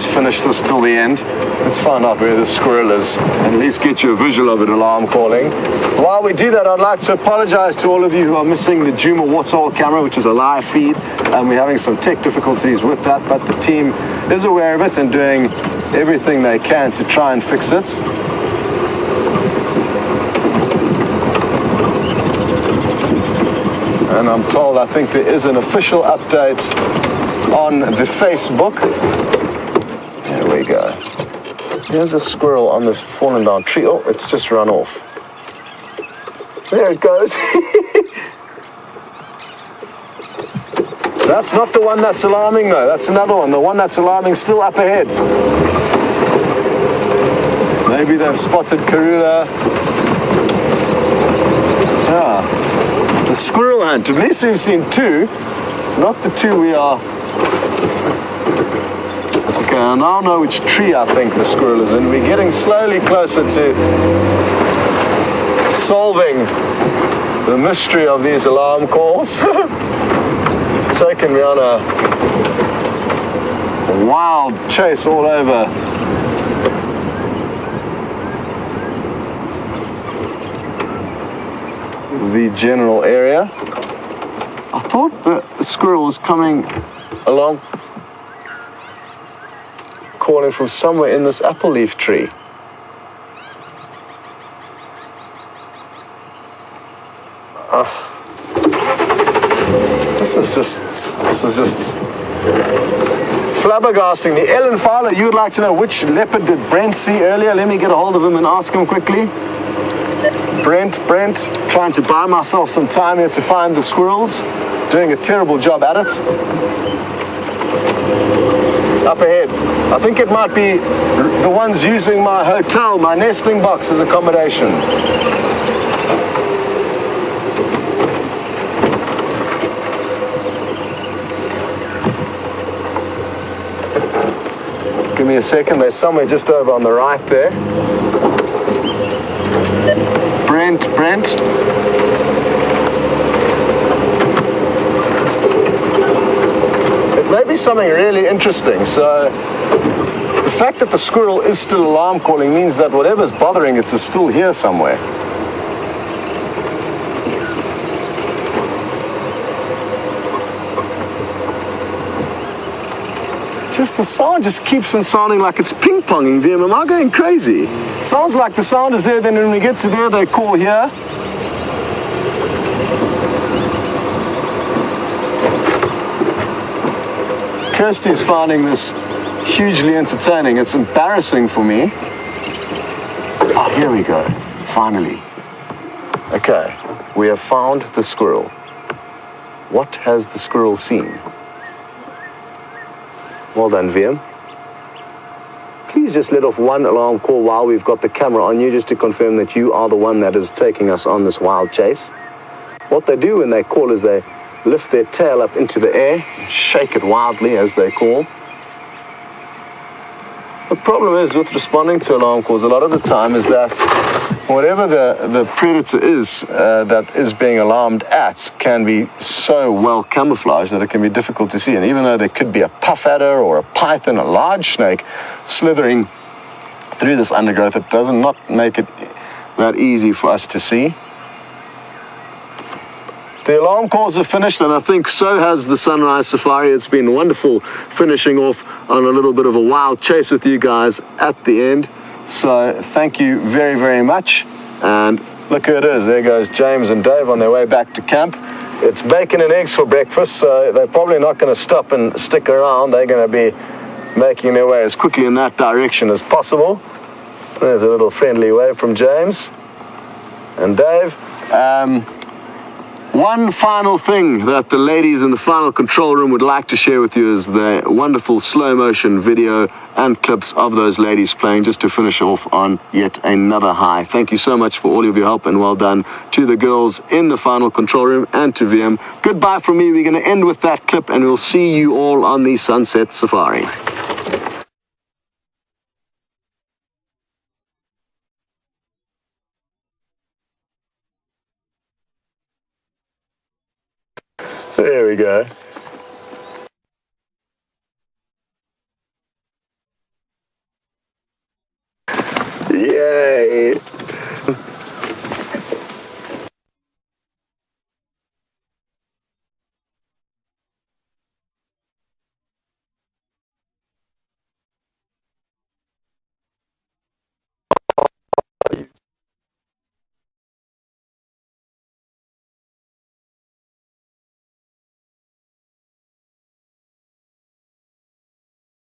finish this till the end. Let's find out where the squirrel is and at least get you a visual of it alarm calling. While we do that, I'd like to apologize to all of you who are missing the Djuma waterhole camera, which is a live feed, and we're having some tech difficulties with that, but the team is aware of it and doing everything they can to try and fix it. And I'm told, I think there is an official update on the Facebook. There we go. Here's a squirrel on this fallen down tree. Oh, it's just run off. There it goes. That's not the one that's alarming though. That's another one. The one that's alarming still up ahead. Maybe they've spotted Karula. Yeah. The squirrel hunt. At least we've seen 2, not the 2 we are. Okay, I now know which tree I think the squirrel is in. We're getting slowly closer to solving the mystery of these alarm calls. Taking me on a wild chase all over the general area. I thought the squirrel was coming along, calling from somewhere in this apple leaf tree. This is just flabbergasting me. Ellen Fowler, you would like to know which leopard did Brent see earlier? Let me get a hold of him and ask him quickly. Brent, trying to buy myself some time here to find the squirrels. Doing a terrible job at it. It's up ahead. I think it might be the ones using my hotel, my nesting box as accommodation. Give me a second, they're somewhere just over on the right there. Brent. It may be something really interesting. So the fact that the squirrel is still alarm calling means that whatever's bothering it is still here somewhere. The sound just keeps on sounding like it's ping-ponging. VM, am I going crazy? It sounds like the sound is there, then when we get to there, they call here. Kirsty's finding this hugely entertaining. It's embarrassing for me. Oh, here we go. Finally. Okay, we have found the squirrel. What has the squirrel seen? Well done, VM. Please just let off one alarm call while we've got the camera on you, just to confirm that you are the one that is taking us on this wild chase. What they do when they call is they lift their tail up into the air, shake it wildly, as they call. The problem is with responding to alarm calls a lot of the time is that whatever the predator is that is being alarmed at can be so well camouflaged that it can be difficult to see. And even though there could be a puff adder or a python, a large snake, slithering through this undergrowth, it does not make it that easy for us to see. The alarm calls are finished, and I think so has the sunrise safari. It's been wonderful finishing off on a little bit of a wild chase with you guys at the end. So thank you very, very much. And look who it is. There goes James and Dave on their way back to camp. It's bacon and eggs for breakfast, so they're probably not going to stop and stick around. They're going to be making their way as quickly in that direction as possible. There's a little friendly wave from James and Dave. One final thing that the ladies in the final control room would like to share with you is the wonderful slow motion video and clips of those ladies playing, just to finish off on yet another high. Thank you so much for all of your help, and well done to the girls in the final control room and to VM. Goodbye from me. We're going to end with that clip, and we'll see you all on the Sunset Safari. There we go.